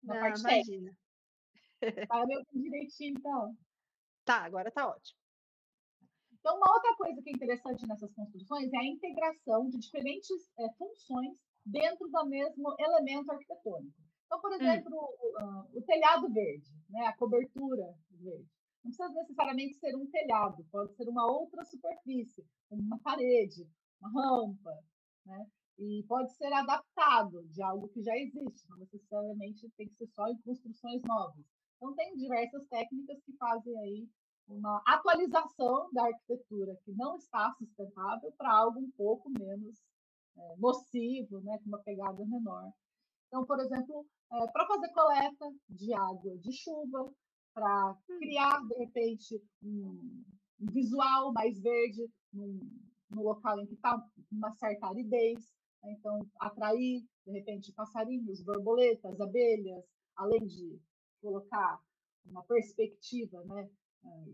na Não, parte técnica. imagina. Tá me ouvindo direitinho, então? Tá, agora tá ótimo. Então, uma outra coisa que é interessante nessas construções é a integração de diferentes funções dentro do mesmo elemento arquitetônico. Então, por Hum, exemplo, o telhado verde, né, a cobertura verde. Não precisa necessariamente ser um telhado, pode ser uma outra superfície, como uma parede, uma rampa, né? E pode ser adaptado de algo que já existe, não necessariamente tem que ser só em construções novas. Então, tem diversas técnicas que fazem aí uma atualização da arquitetura que não está sustentável para algo um pouco menos nocivo, né, com uma pegada menor. Então, por exemplo, para fazer coleta de água de chuva, para hum. criar, de repente, um visual mais verde no local em que está uma certa aridez, né? Então, atrair, de repente, passarinhos, borboletas, abelhas, além de colocar uma perspectiva, né,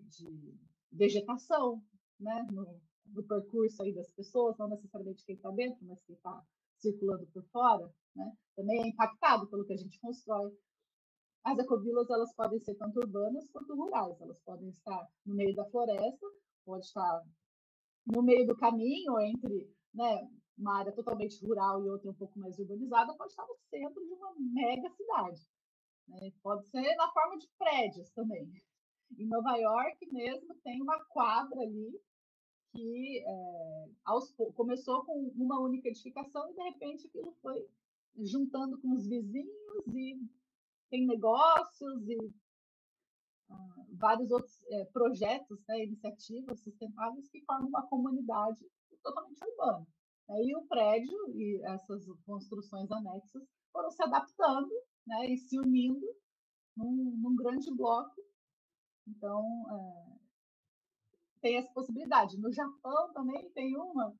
de vegetação, né, no percurso aí das pessoas, não necessariamente quem está dentro, mas quem está circulando por fora, né, também é impactado pelo que a gente constrói. As ecovilas, elas podem ser tanto urbanas quanto rurais. Elas podem estar no meio da floresta, pode estar no meio do caminho entre, né, uma área totalmente rural e outra um pouco mais urbanizada, pode estar no centro de uma mega cidade. Né? Pode ser na forma de prédios também. Em Nova York mesmo tem uma quadra ali que começou com uma única edificação e de repente aquilo foi juntando com os vizinhos e tem negócios e vários outros projetos, né, iniciativas sustentáveis que formam uma comunidade totalmente urbana. E o prédio e essas construções anexas foram se adaptando, né, e se unindo num grande bloco. Então, tem essa possibilidade. No Japão também tem uma,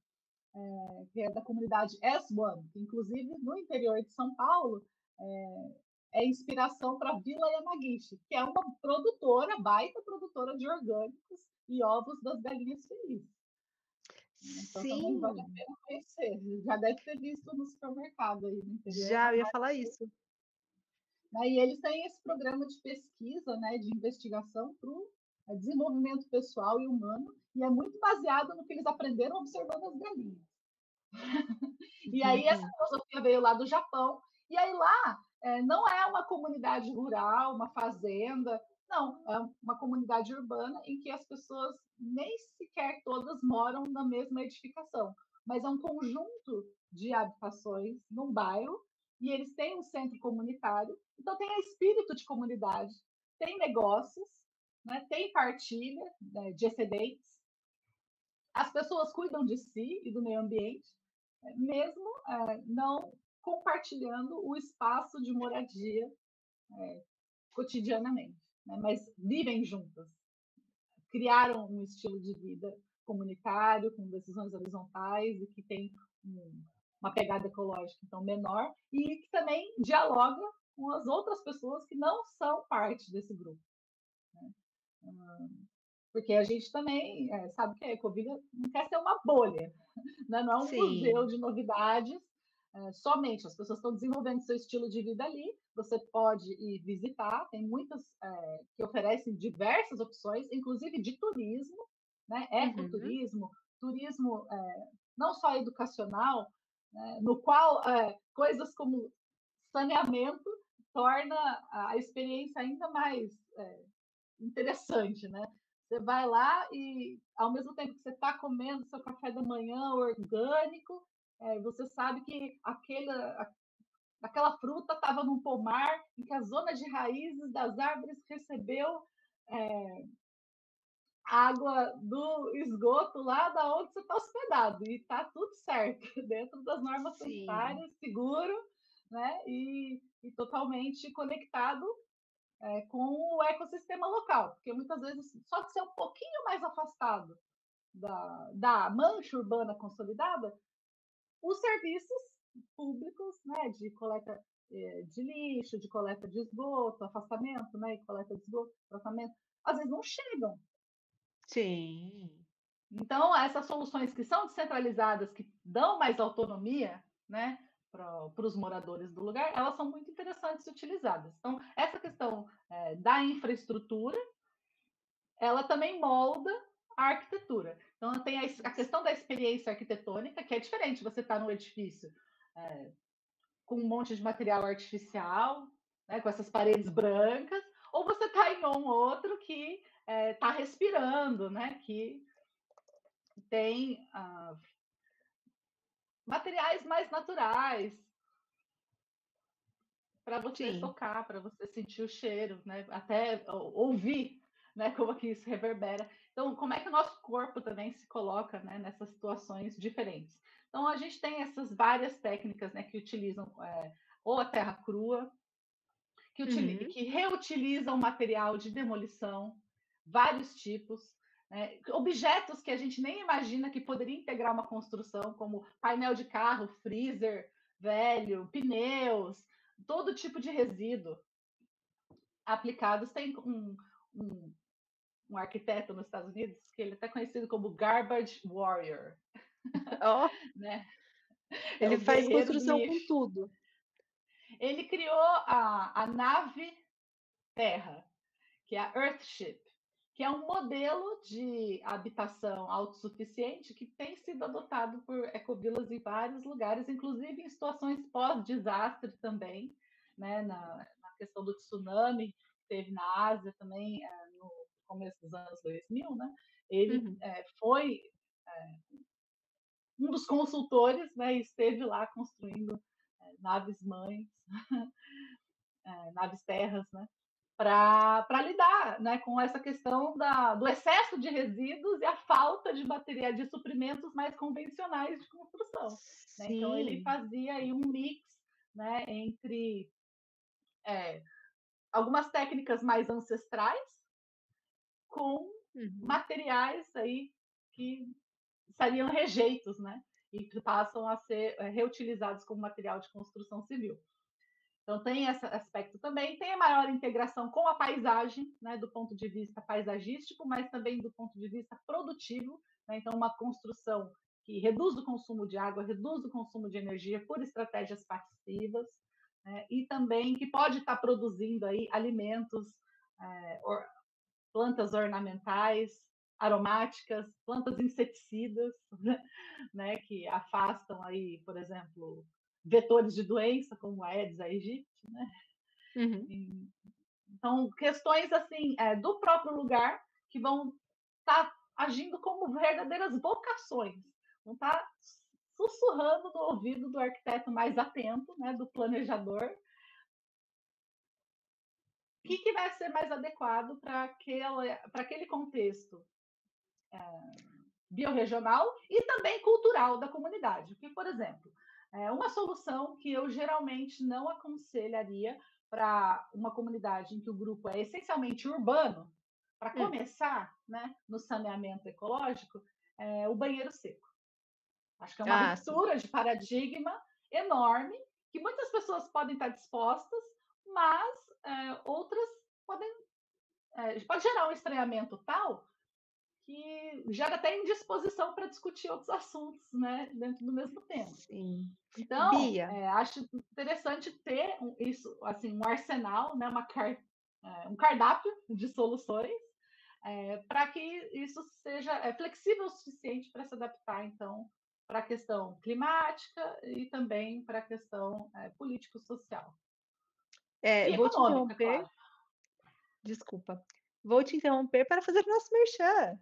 que é da comunidade S1, que inclusive no interior de São Paulo é inspiração para a Vila Yamagishi, que é uma produtora, baita produtora de orgânicos e ovos das galinhas felizes. Então também vale a Sim, pena conhecer. Já deve ter visto no supermercado aí no interior. já eu ia falar isso. E eles têm esse programa de pesquisa, né, de investigação para o desenvolvimento pessoal e humano, e é muito baseado no que eles aprenderam observando as galinhas. E aí essa filosofia veio lá do Japão, e aí lá não é uma comunidade rural, uma fazenda, não, é uma comunidade urbana em que as pessoas nem sequer todas moram na mesma edificação, mas é um conjunto de habitações num bairro, e eles têm um centro comunitário, então tem espírito de comunidade, tem negócios, né, tem partilha, né, de excedentes, as pessoas cuidam de si e do meio ambiente, mesmo não compartilhando o espaço de moradia cotidianamente, né? Mas vivem juntas, criaram um estilo de vida comunitário, com decisões horizontais e que tem uma pegada ecológica então menor e que também dialoga com as outras pessoas que não são parte desse grupo. Né? Porque a gente também sabe que a Ecovila não quer ser uma bolha, né? Não é um museu Sim. de novidades somente. As pessoas estão desenvolvendo seu estilo de vida ali, você pode ir visitar, tem muitas que oferecem diversas opções, inclusive de turismo, né? Ecoturismo, turismo não só educacional, né? No qual coisas como saneamento torna a experiência ainda mais interessante, né? Você vai lá e, ao mesmo tempo que você está comendo seu café da manhã orgânico, você sabe que aquela fruta estava num pomar em que a zona de raízes das árvores recebeu água do esgoto lá da onde você está hospedado e está tudo certo dentro das normas Sim. sanitárias, seguro, né? E totalmente conectado com o ecossistema local, porque muitas vezes só de ser um pouquinho mais afastado da mancha urbana consolidada, os serviços públicos, né, de coleta de lixo, de coleta de esgoto, afastamento, né, e coleta de esgoto, tratamento, às vezes não chegam. Sim. Então, essas soluções que são descentralizadas, que dão mais autonomia, né, para os moradores do lugar, elas são muito interessantes e utilizadas. Então, essa questão da infraestrutura, ela também molda a arquitetura. Então, tem a questão da experiência arquitetônica, que é diferente. Você está num edifício com um monte de material artificial, né, com essas paredes brancas, ou você está em um outro que está respirando, né, que tem materiais mais naturais para você Sim. tocar, para você sentir o cheiro, né? Até ouvir, né? Como que isso reverbera. Então, como é que o nosso corpo também se coloca, né? Nessas situações diferentes. Então, a gente tem essas várias técnicas, né? Que utilizam ou a terra crua, que reutilizam material de demolição, vários tipos, né? Objetos que a gente nem imagina que poderia integrar uma construção, como painel de carro, freezer velho, pneus, todo tipo de resíduo aplicados. Tem um arquiteto nos Estados Unidos que ele é até conhecido como Garbage Warrior, Ó, né? É ele o faz guerreiro do construção com lixo. tudo. Ele criou a nave terra, que é a Earthship, que é um modelo de habitação autossuficiente que tem sido adotado por ecovilas em vários lugares, inclusive em situações pós-desastre também, né, na questão do tsunami que teve na Ásia também, no começo dos anos 2000, né, ele Uhum. foi um dos consultores, né, e esteve lá construindo naves mães, naves terras, né, para lidar, né, com essa questão do excesso de resíduos e a falta de material de suprimentos mais convencionais de construção. Né? Então ele Sim. fazia aí um mix, né, entre é, algumas técnicas mais ancestrais com Uhum. materiais aí que seriam rejeitos, né, e que passam a ser reutilizados como material de construção civil. Então, tem esse aspecto também. Tem a maior integração com a paisagem, né, do ponto de vista paisagístico, mas também do ponto de vista produtivo. Né? Então, uma construção que reduz o consumo de água, reduz o consumo de energia por estratégias passivas, né? E também que pode estar produzindo aí alimentos, plantas ornamentais, aromáticas, plantas inseticidas, né, que afastam aí, por exemplo, vetores de doença, como a Aedes aegypti, né? Uhum. Então, questões assim do próprio lugar que vão estar agindo como verdadeiras vocações, vão estar sussurrando no ouvido do arquiteto mais atento, né, do planejador, o que vai ser mais adequado para aquele contexto biorregional e também cultural da comunidade. Porque, por exemplo, uma solução que eu geralmente não aconselharia para uma comunidade em que o grupo é essencialmente urbano, para Hum. começar, né, no saneamento ecológico, é o banheiro seco. Acho que é uma Ah, sim. ruptura de paradigma enorme, que muitas pessoas podem estar dispostas, mas outras podem pode gerar um estranhamento tal que gera até indisposição para discutir outros assuntos, né, dentro do mesmo tema. Sim. Então, Bia, acho interessante ter isso, assim, um arsenal, né, um cardápio de soluções para que isso seja flexível o suficiente para se adaptar, então, para a questão climática e também para a questão político-social. E vou te econômica, interromper, claro. desculpa. Vou te interromper para fazer o nosso merchan.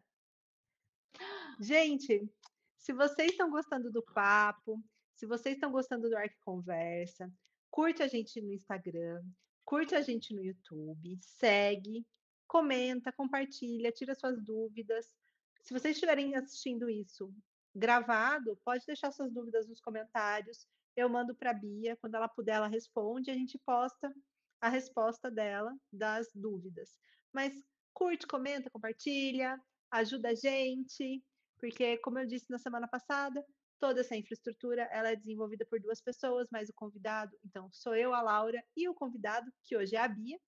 Gente, se vocês estão gostando do papo, se vocês estão gostando do Arque Conversa, curte a gente no Instagram, curte a gente no YouTube, segue, comenta, compartilha, tira suas dúvidas. Se vocês estiverem assistindo isso gravado, pode deixar suas dúvidas nos comentários. Eu mando para a Bia, quando ela puder, ela responde, a gente posta a resposta dela das dúvidas. Mas curte, comenta, compartilha, ajuda a gente. Porque, como eu disse na semana passada, toda essa infraestrutura ela é desenvolvida por 2 pessoas, mais o convidado. Então, sou eu, a Laura, e o convidado, que hoje é a Bia.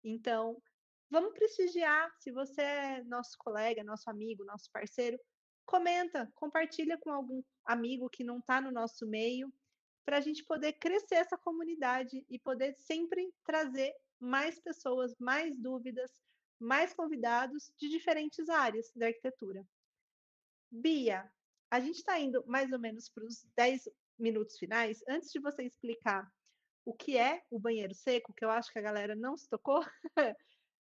Então, vamos prestigiar. Se você é nosso colega, nosso amigo, nosso parceiro, comenta, compartilha com algum amigo que não está no nosso meio, para a gente poder crescer essa comunidade e poder sempre trazer mais pessoas, mais dúvidas, mais convidados de diferentes áreas da arquitetura. Bia, a gente está indo mais ou menos para os 10 minutos finais. Antes de você explicar o que é o banheiro seco, que eu acho que a galera não se tocou,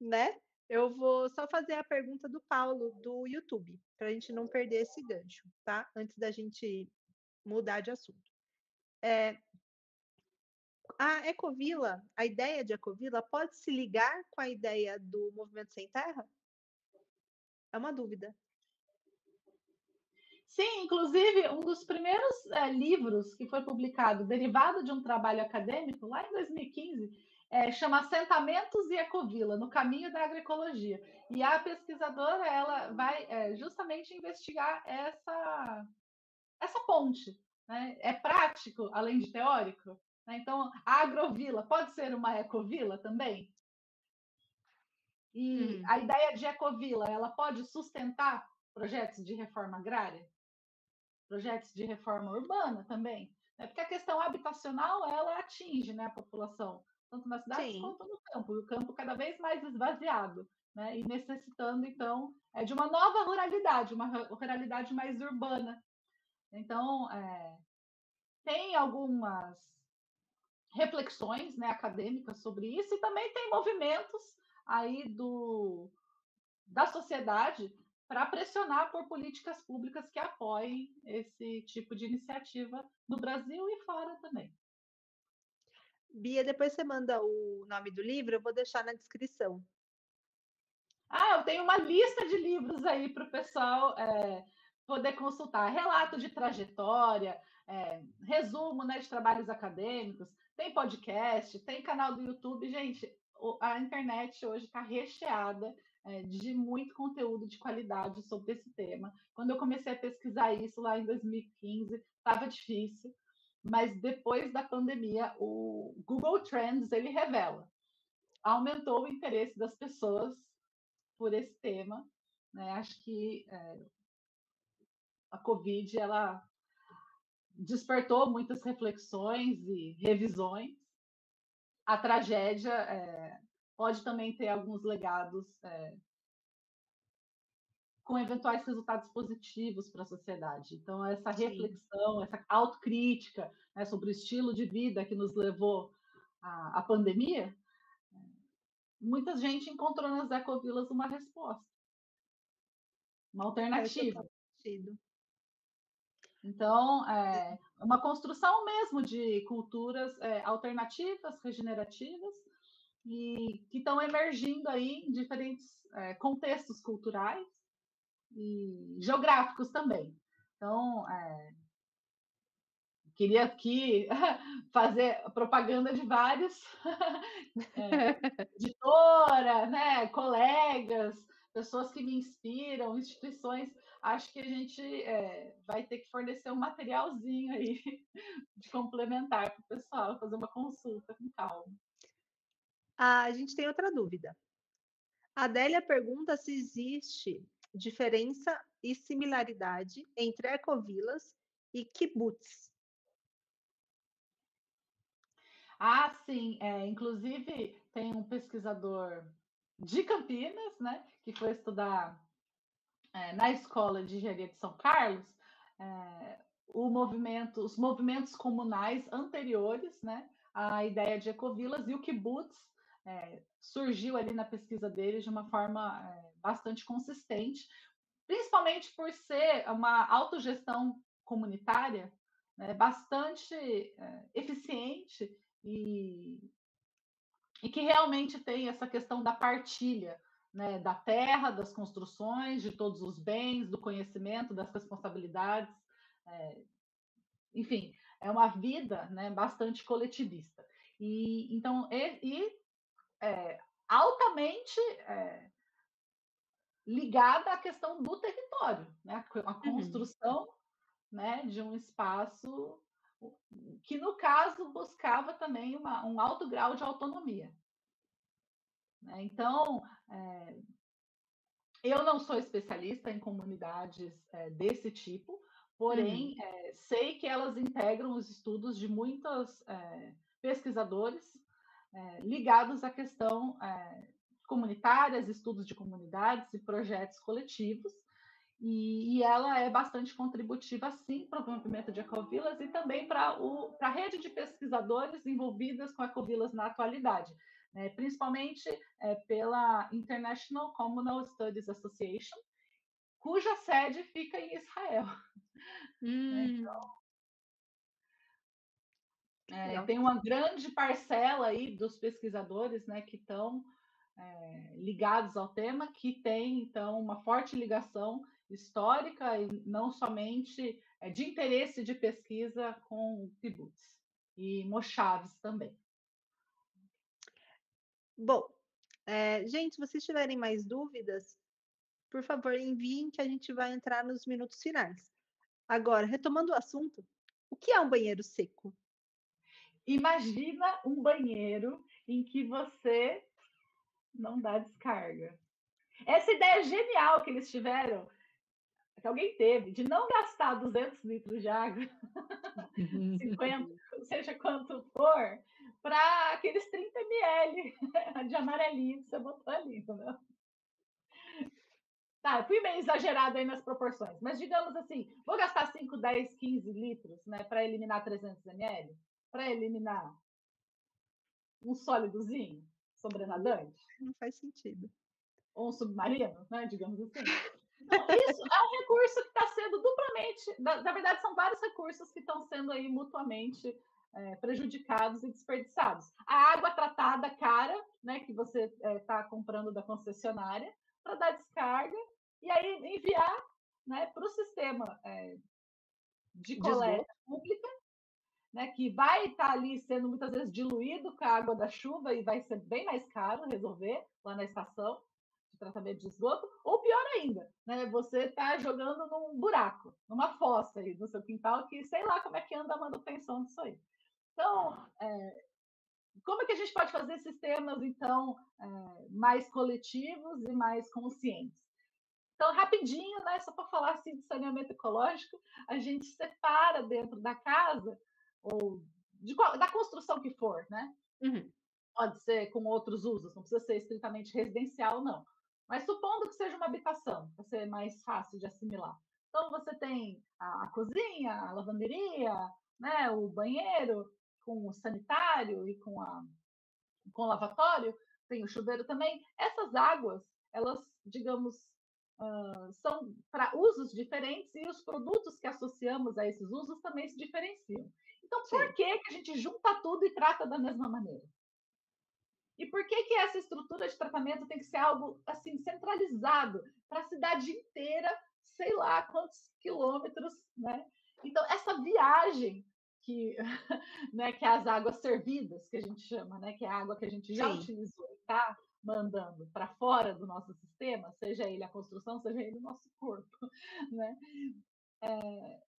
né? Eu vou só fazer a pergunta do Paulo, do YouTube, para a gente não perder esse gancho, tá? Antes da gente mudar de assunto. A Ecovila, a ideia de Ecovila pode se ligar com a ideia do Movimento Sem Terra? É uma dúvida. Sim, inclusive, um dos primeiros livros que foi publicado, derivado de um trabalho acadêmico, lá em 2015, chama Assentamentos e Ecovila, no caminho da agroecologia. E a pesquisadora ela vai justamente investigar essa ponte. Né? É prático, além de teórico? Né? Então, a agrovila pode ser uma ecovila também? E Uhum. a ideia de ecovila, ela pode sustentar projetos de reforma agrária? Projetos de reforma urbana também, né? Porque a questão habitacional ela atinge, né, a população tanto nas cidades Sim. quanto no campo, e o campo cada vez mais esvaziado, né? E necessitando, então, de uma nova ruralidade, uma ruralidade mais urbana. Então, tem algumas reflexões, né, acadêmicas sobre isso, e também tem movimentos aí da sociedade para pressionar por políticas públicas que apoiem esse tipo de iniciativa no Brasil e fora também. Bia, depois você manda o nome do livro, eu vou deixar na descrição. Eu tenho uma lista de livros aí para o pessoal poder consultar. Relato de trajetória, resumo, né, de trabalhos acadêmicos, tem podcast, tem canal do YouTube. Gente, a internet hoje está recheada de muito conteúdo de qualidade sobre esse tema. Quando eu comecei a pesquisar isso lá em 2015, estava difícil, mas depois da pandemia, o Google Trends ele revela. Aumentou o interesse das pessoas por esse tema, né? Acho que a Covid ela despertou muitas reflexões e revisões. A tragédia pode também ter alguns legados com eventuais resultados positivos para a sociedade. Então, essa Sim. reflexão, essa autocrítica, né, sobre o estilo de vida que nos levou à pandemia, muita gente encontrou nas ecovilas uma resposta, uma Faz total alternativa. sentido. Então, uma construção mesmo de culturas alternativas, regenerativas, e que estão emergindo aí em diferentes contextos culturais e geográficos também. Então, queria aqui fazer propaganda de vários editora, né, colegas, pessoas que me inspiram, instituições. Acho que a gente vai ter que fornecer um materialzinho aí de complementar para o pessoal, fazer uma consulta com calma. A gente tem outra dúvida. A Adélia pergunta se existe diferença e similaridade entre ecovilas e kibbutz. Sim, inclusive tem um pesquisador de Campinas, né, que foi estudar na Escola de Engenharia de São Carlos, os movimentos comunais anteriores, né, à ideia de ecovilas, e o kibbutz surgiu ali na pesquisa dele de uma forma bastante consistente, principalmente por ser uma autogestão comunitária, né, bastante eficiente e que realmente tem essa questão da partilha, né, da terra, das construções, de todos os bens, do conhecimento, das responsabilidades. Enfim, é uma vida, né, bastante coletivista. E então altamente ligada à questão do território, né, a Uhum. construção, né, de um espaço que, no caso, buscava também um alto grau de autonomia. Né? Então, eu não sou especialista em comunidades desse tipo, Uhum. porém, sei que elas integram os estudos de muitos pesquisadores ligados à questão comunitárias, estudos de comunidades e projetos coletivos, e ela é bastante contributiva, sim, para o movimento de ecovilas e também para a rede de pesquisadores envolvidas com ecovilas na atualidade, né? Principalmente pela International Communal Studies Association, cuja sede fica em Israel. Né? Legal. Tem uma grande parcela aí dos pesquisadores, né, que estão ligados ao tema, que tem, então, uma forte ligação histórica e não somente de interesse de pesquisa com kibbutz e moshavs também. Bom, gente, se vocês tiverem mais dúvidas, por favor, enviem que a gente vai entrar nos minutos finais. Agora, retomando o assunto, o que é um banheiro seco? Imagina um banheiro em que você não dá descarga. Essa ideia genial que eles tiveram, que alguém teve, de não gastar 200 litros de água, 50, seja quanto for, para aqueles 30 ml de amarelinho que você botou ali, entendeu? Tá, eu fui meio exagerada aí nas proporções, mas digamos assim, vou gastar 5, 10, 15 litros, né, para eliminar 300 ml, para eliminar um sólidozinho sobrenadante, Não faz sentido. ou um submarino, né, digamos assim. Então, isso é um recurso que está sendo duplamente, na verdade, são vários recursos que estão sendo aí mutuamente prejudicados e desperdiçados. A água tratada cara, né, que você está comprando da concessionária, para dar descarga e aí enviar, né, para o sistema de De esgoto. coleta pública, né, que vai estar ali sendo muitas vezes diluído com a água da chuva e vai ser bem mais caro resolver lá na estação de tratamento de esgoto, ou pior ainda, né, você está jogando num buraco, numa fossa aí no seu quintal, que sei lá como é que anda a manutenção disso aí. Então, como é que a gente pode fazer sistemas, então, mais coletivos e mais conscientes? Então, rapidinho, né, só para falar assim de saneamento ecológico, a gente separa dentro da casa, ou da construção que for, né? Uhum. Pode ser com outros usos, não precisa ser estritamente residencial, não. Mas supondo que seja uma habitação, para ser mais fácil de assimilar. Então, você tem a cozinha, a lavanderia, né, o banheiro, com o sanitário e com o lavatório, tem o chuveiro também. Essas águas, elas, digamos, são para usos diferentes e os produtos que associamos a esses usos também se diferenciam. Então, por Sim. que a gente junta tudo e trata da mesma maneira? E por que essa estrutura de tratamento tem que ser algo assim centralizado para a cidade inteira, sei lá quantos quilômetros, né? Então, essa viagem que, né, que é as águas servidas, que a gente chama, né, que é a água que a gente já Sim. utilizou e está mandando para fora do nosso sistema, seja ele a construção, seja ele o nosso corpo, né?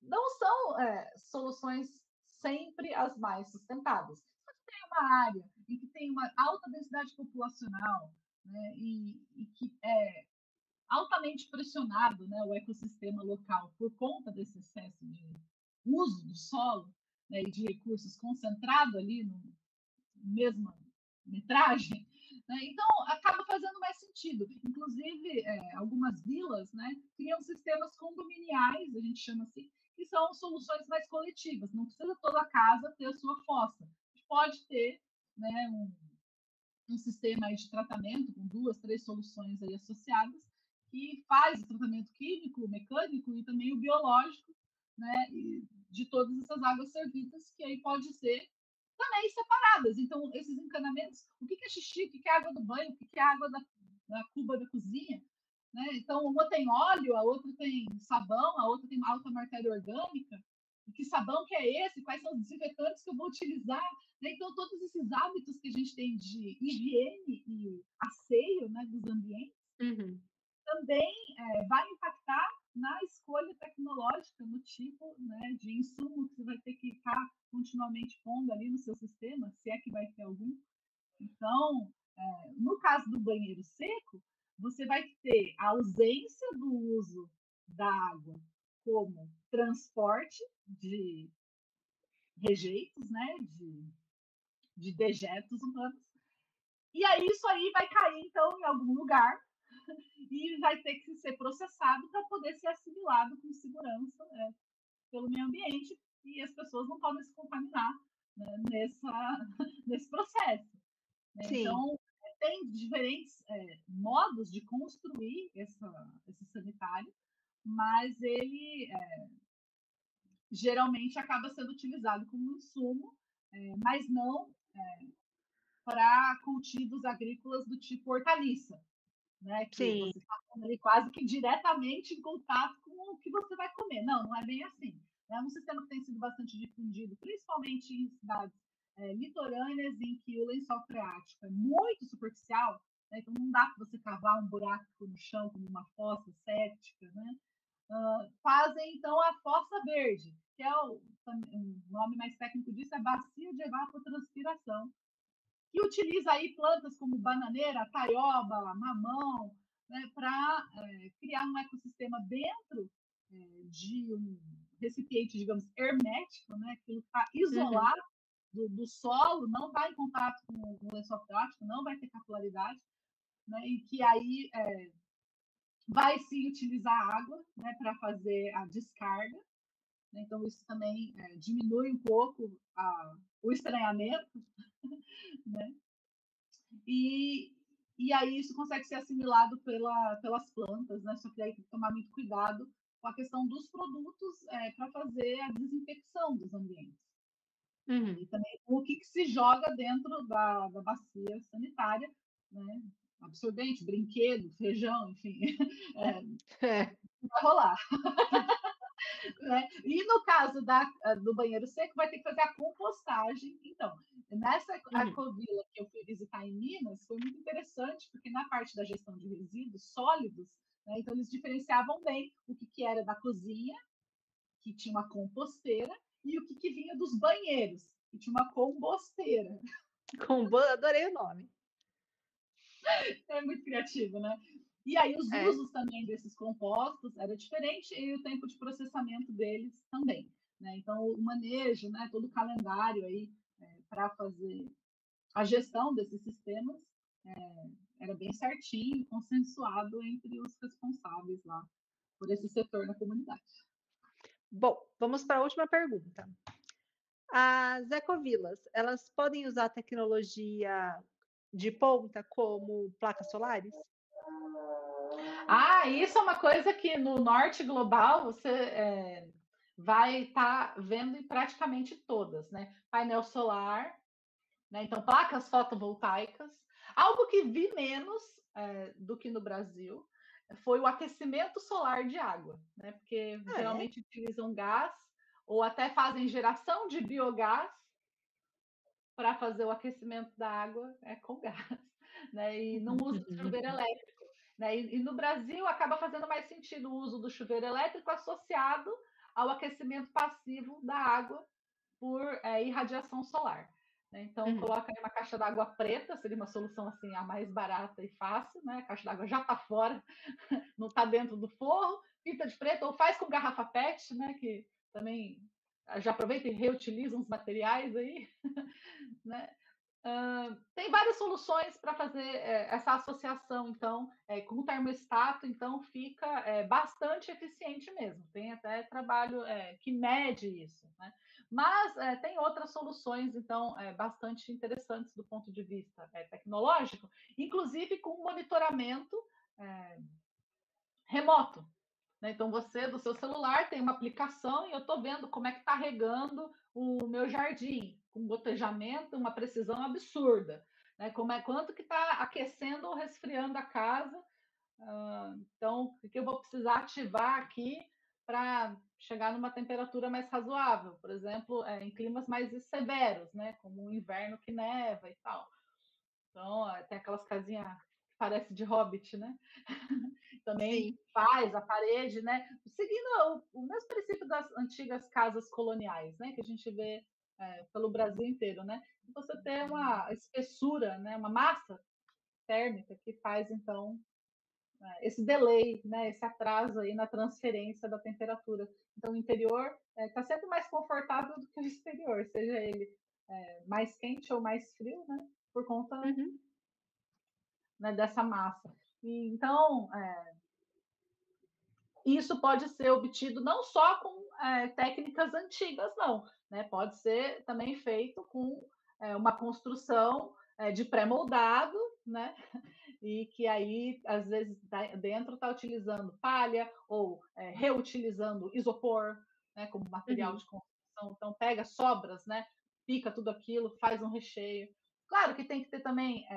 Não são soluções sempre as mais sustentáveis. Se tem uma área em que tem uma alta densidade populacional, né, e que é altamente pressionado, né, o ecossistema local por conta desse excesso de uso do solo, né, e de recursos concentrado ali no mesma metragem, né, então acaba fazendo mais sentido. Inclusive, algumas vilas, né, criam sistemas condominiais, a gente chama assim, que são soluções mais coletivas. Não precisa toda casa ter a sua fossa. A gente pode ter, né, um sistema aí de tratamento com 2, 3 soluções aí associadas, que faz o tratamento químico, mecânico e também o biológico, né, de todas essas águas servidas, que aí pode ser também separadas. Então, esses encanamentos, o que é xixi, o que é água do banho, o que é água da cuba da cozinha, né? Então, uma tem óleo, a outra tem sabão, a outra tem alta matéria orgânica. E que sabão que é esse? Quais são os desinfetantes que eu vou utilizar? Né? Então, todos esses hábitos que a gente tem de higiene e asseio, né, dos ambientes Uhum. também vai impactar na escolha tecnológica, no tipo, né, de insumo que você vai ter que estar continuamente pondo ali no seu sistema, se é que vai ter algum. Então, no caso do banheiro seco, você vai ter a ausência do uso da água como transporte de rejeitos, né, de dejetos humanos. E aí isso aí vai cair, então, em algum lugar e vai ter que ser processado para poder ser assimilado com segurança pelo meio ambiente e as pessoas não podem se contaminar, né, nesse processo. Né? Sim. Então, tem diferentes modos de construir esse sanitário, mas ele geralmente acaba sendo utilizado como insumo, mas não para cultivos agrícolas do tipo hortaliça, né? Que Sim. você está ali quase que diretamente em contato com o que você vai comer. Não, não é bem assim. É um sistema que tem sido bastante difundido, principalmente em cidades litorâneas em que o lençol freático é muito superficial, né? Então não dá para você cavar um buraco no chão como uma fossa séptica, né? Fazem então a fossa verde, que é o nome mais técnico disso, é bacia de evapotranspiração, que utiliza aí plantas como bananeira, taioba, mamão, né, para criar um ecossistema dentro de um recipiente, digamos, hermético, né, que está Uhum. isolado do solo, não vai em contato com o lençol freático, não vai ter capilaridade, né? E que aí vai se utilizar água, né, para fazer a descarga. Né? Então, isso também diminui um pouco o estranhamento, né? E aí isso consegue ser assimilado pelas plantas, né? Só que aí tem que tomar muito cuidado com a questão dos produtos para fazer a desinfecção dos ambientes. E também o que se joga dentro da bacia sanitária, né? Absorvente, brinquedo, feijão, enfim, vai rolar. Né? E no caso do banheiro seco, vai ter que fazer a compostagem. Então, nessa ecovila que eu fui visitar em Minas, foi muito interessante, porque na parte da gestão de resíduos sólidos, né, então eles diferenciavam bem o que era da cozinha, que tinha uma composteira, e o que vinha dos banheiros, que tinha uma composteira. Adorei o nome. É muito criativo, né? E aí os usos também desses compostos era diferente e o tempo de processamento deles também. Né? Então, o manejo, né, todo o calendário aí para fazer a gestão desses sistemas era bem certinho, consensuado entre os responsáveis lá por esse setor na comunidade. Bom, vamos para a última pergunta. As ecovilas, elas podem usar tecnologia de ponta como placas solares? Isso é uma coisa que no norte global você vai estar vendo em praticamente todas, né? Painel solar, né? Então placas fotovoltaicas. Algo que vi menos do que no Brasil foi o aquecimento solar de água, né? Porque geralmente utilizam gás ou até fazem geração de biogás para fazer o aquecimento da água com gás, né? E não usa chuveiro elétrico. Né? E no Brasil acaba fazendo mais sentido o uso do chuveiro elétrico associado ao aquecimento passivo da água por irradiação solar. Né? Então, coloca aí uma caixa d'água preta, seria uma solução assim a mais barata e fácil. Né? A caixa d'água já está fora, não está dentro do forro, pinta de preto, ou faz com garrafa PET, né? Que também já aproveita e reutiliza uns materiais aí. Né? Tem várias soluções para fazer essa associação, então, com o termostato, então fica bastante eficiente mesmo. Tem até trabalho que mede isso, né? Mas tem outras soluções, então, bastante interessantes do ponto de vista tecnológico, inclusive com monitoramento remoto. Né? Então, você, do seu celular, tem uma aplicação e eu estou vendo como é que está regando o meu jardim, com gotejamento, uma precisão absurda. Né? Quanto que está aquecendo ou resfriando a casa. Então, o que eu vou precisar ativar aqui para chegar numa temperatura mais razoável, por exemplo, em climas mais severos, né? Como o inverno que neva e tal. Então, tem aquelas casinhas que parecem de hobbit, né? Também Sim. faz a parede, né? Seguindo o mesmo princípio das antigas casas coloniais, né? Que a gente vê pelo Brasil inteiro, né? Você tem uma espessura, né? Uma massa térmica que faz, então, esse delay, né? Esse atraso aí na transferência da temperatura. Então, o interior está sempre mais confortável do que o exterior, seja ele mais quente ou mais frio, né? Por conta né, dessa massa. E, então, isso pode ser obtido não só com técnicas antigas, não. Né? Pode ser também feito com uma construção de pré-moldado, né? E que aí, às vezes, dentro está utilizando palha ou reutilizando isopor, né? Como material de construção. Então, pega sobras, né? Pica tudo aquilo, faz um recheio. Claro que tem que ter também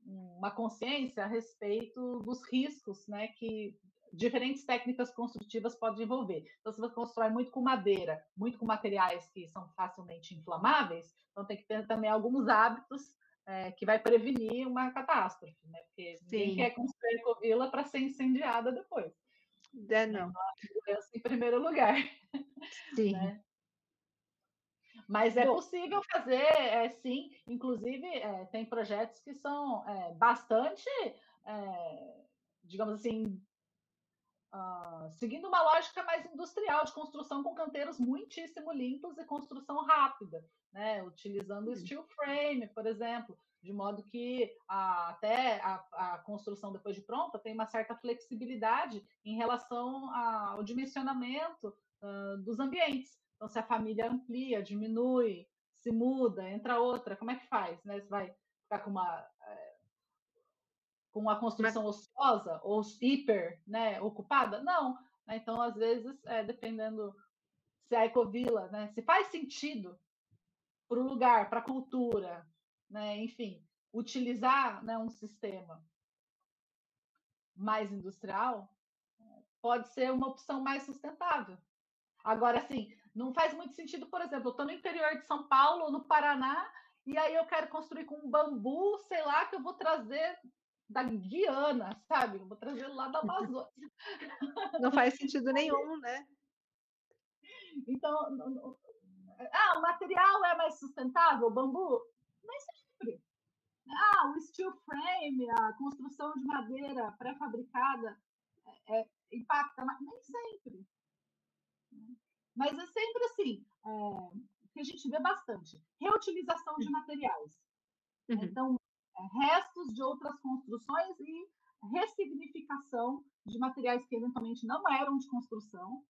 uma consciência a respeito dos riscos, né, que diferentes técnicas construtivas podem envolver. Então, se você constrói muito com madeira, muito com materiais que são facilmente inflamáveis, então tem que ter também alguns hábitos que vai prevenir uma catástrofe, né? Porque ninguém quer construir ecovila para ser incendiada depois. Não. Então, a segurança em primeiro lugar. Sim. Né? Mas é possível fazer, sim. Inclusive, tem projetos que são bastante, digamos assim, seguindo uma lógica mais industrial de construção com canteiros muitíssimo limpos e construção rápida, né? Utilizando o Hum. steel frame, por exemplo, de modo que até a construção depois de pronta tem uma certa flexibilidade em relação ao dimensionamento dos ambientes. Então, se a família amplia, diminui, se muda, entra outra, como é que faz? Né? Você vai ficar com uma Mas, construção ociosa ou hiper, né, ocupada? Não. Né? Então, às vezes, dependendo se a ecovila, né, se faz sentido para o lugar, para a cultura, né, enfim, utilizar, né, um sistema mais industrial pode ser uma opção mais sustentável. Agora, assim, não faz muito sentido, por exemplo, eu estou no interior de São Paulo, no Paraná, e aí eu quero construir com um bambu, sei lá, que eu vou trazer da Guiana, sabe? Eu vou trazer lá da Amazônia. não faz sentido nenhum, né? Então, o material é mais sustentável, o bambu? Nem sempre. O steel frame, a construção de madeira pré-fabricada impacta, mas nem sempre. Mas é sempre assim, que a gente vê bastante. Reutilização de materiais. Uhum. Então, restos de outras construções e ressignificação de materiais que eventualmente não eram de construção,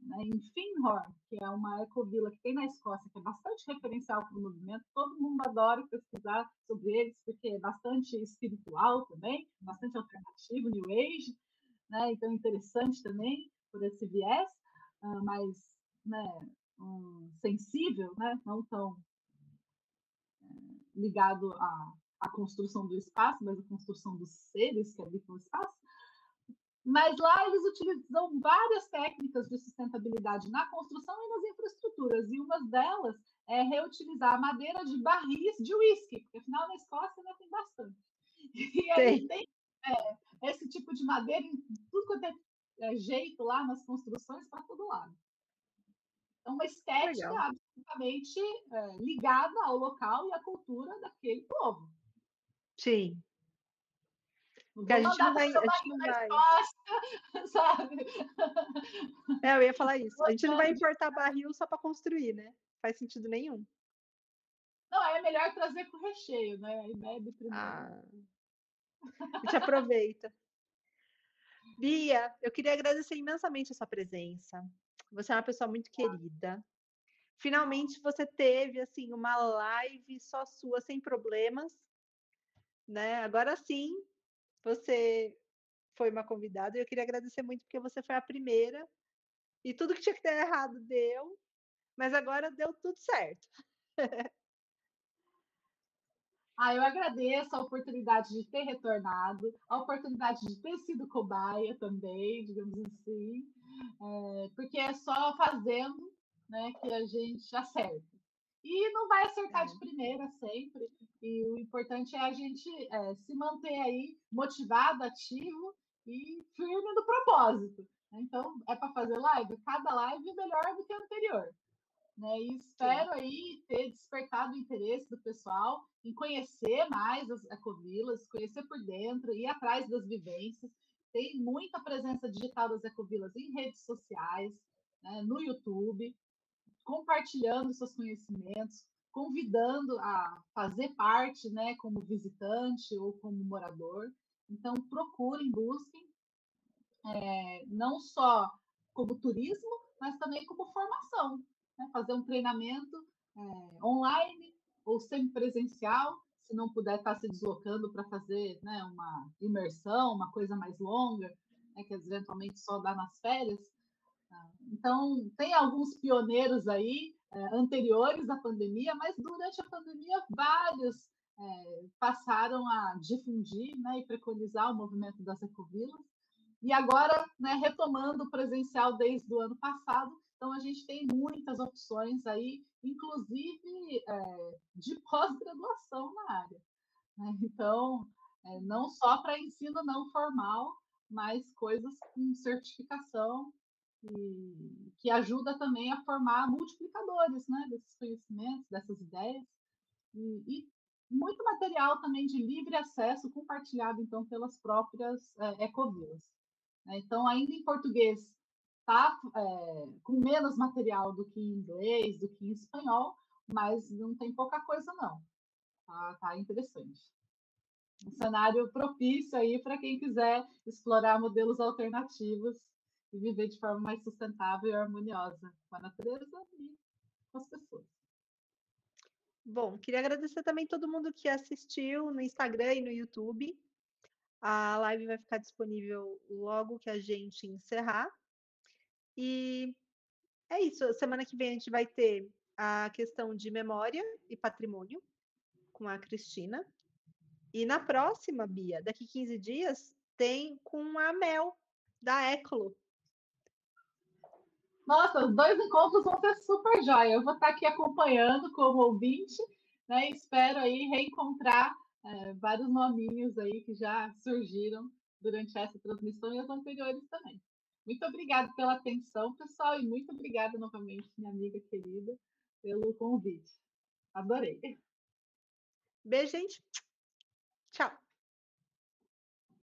né, em Findhorn, que é uma ecovila que tem na Escócia, que é bastante referencial para o movimento, todo mundo adora pesquisar sobre eles, porque é bastante espiritual também, bastante alternativo, New Age, né, então interessante também por esse viés, mais, né, sensível, né, não tão ligado à construção do espaço, mas à construção dos seres que habitam o espaço. Mas lá eles utilizam várias técnicas de sustentabilidade na construção e nas infraestruturas, e uma delas é reutilizar a madeira de barris de uísque, porque afinal na Escócia né, tem bastante. E aí Tem. tem esse tipo de madeira em tudo quanto é jeito lá nas construções para todo lado. Então, uma estética Legal. absolutamente ligada ao local e à cultura daquele povo. Sim. Não Porque a vou gente mandar não vai, trazer o a gente barril não da vai. Escócia, sabe? Eu ia falar isso. A gente não vai importar barril só para construir, né? Faz sentido nenhum. Não, é melhor trazer com recheio, né? Aí bebe primeiro. Ah, a gente aproveita. Bia, eu queria agradecer imensamente a sua presença. Você é uma pessoa muito querida. Finalmente você teve assim uma live só sua sem problemas, né? Agora sim, você foi uma convidada e eu queria agradecer muito porque você foi a primeira e tudo que tinha que ter errado deu, mas agora deu tudo certo. Eu agradeço a oportunidade de ter retornado, a oportunidade de ter sido cobaia também, digamos assim, porque é só fazendo, né, que a gente acerta. E não vai acertar de É, primeira sempre, e o importante é a gente se manter aí motivado, ativo e firme no propósito. Então, é para fazer live? Cada live é melhor do que a anterior. Né? E sim. espero aí ter despertado o interesse do pessoal em conhecer mais as ecovilas, conhecer por dentro, ir atrás das vivências. Tem muita presença digital das ecovilas em redes sociais, né, no YouTube, compartilhando seus conhecimentos, convidando a fazer parte, né, como visitante ou como morador. Então, procurem, busquem, não só como turismo, mas também como formação. Né? Fazer um treinamento online ou semipresencial, se não puder estar se deslocando para fazer né, uma imersão, uma coisa mais longa, né, que eventualmente só dá nas férias. Então, tem alguns pioneiros aí, anteriores à pandemia, mas durante a pandemia, vários passaram a difundir né, e preconizar o movimento das ecovilas. E agora, né, retomando o presencial desde o ano passado, então a gente tem muitas opções aí, inclusive de pós-graduação na área. Né? Então, não só para ensino não formal, mas coisas com certificação e que ajuda também a formar multiplicadores né, desses conhecimentos, dessas ideias. E muito material também de livre acesso, compartilhado então pelas próprias ecovilas. né? Então, ainda em português, tá com menos material do que em inglês, do que em espanhol, mas não tem pouca coisa, não. Tá interessante. Um cenário propício aí para quem quiser explorar modelos alternativos e viver de forma mais sustentável e harmoniosa com a natureza e com as pessoas. Bom, queria agradecer também todo mundo que assistiu no Instagram e no YouTube. A live vai ficar disponível logo que a gente encerrar. E é isso, semana que vem a gente vai ter a questão de memória e patrimônio com a Cristina. E na próxima, Bia, daqui 15 dias, tem com a Mel, da Ecolo. Nossa, os dois encontros vão ser super jóia. Eu vou estar aqui acompanhando como ouvinte, né? Espero aí reencontrar vários nominhos aí que já surgiram durante essa transmissão e as anteriores também. Muito obrigada pela atenção, pessoal, e muito obrigada novamente, minha amiga querida, pelo convite. Adorei. Beijo, gente. Tchau.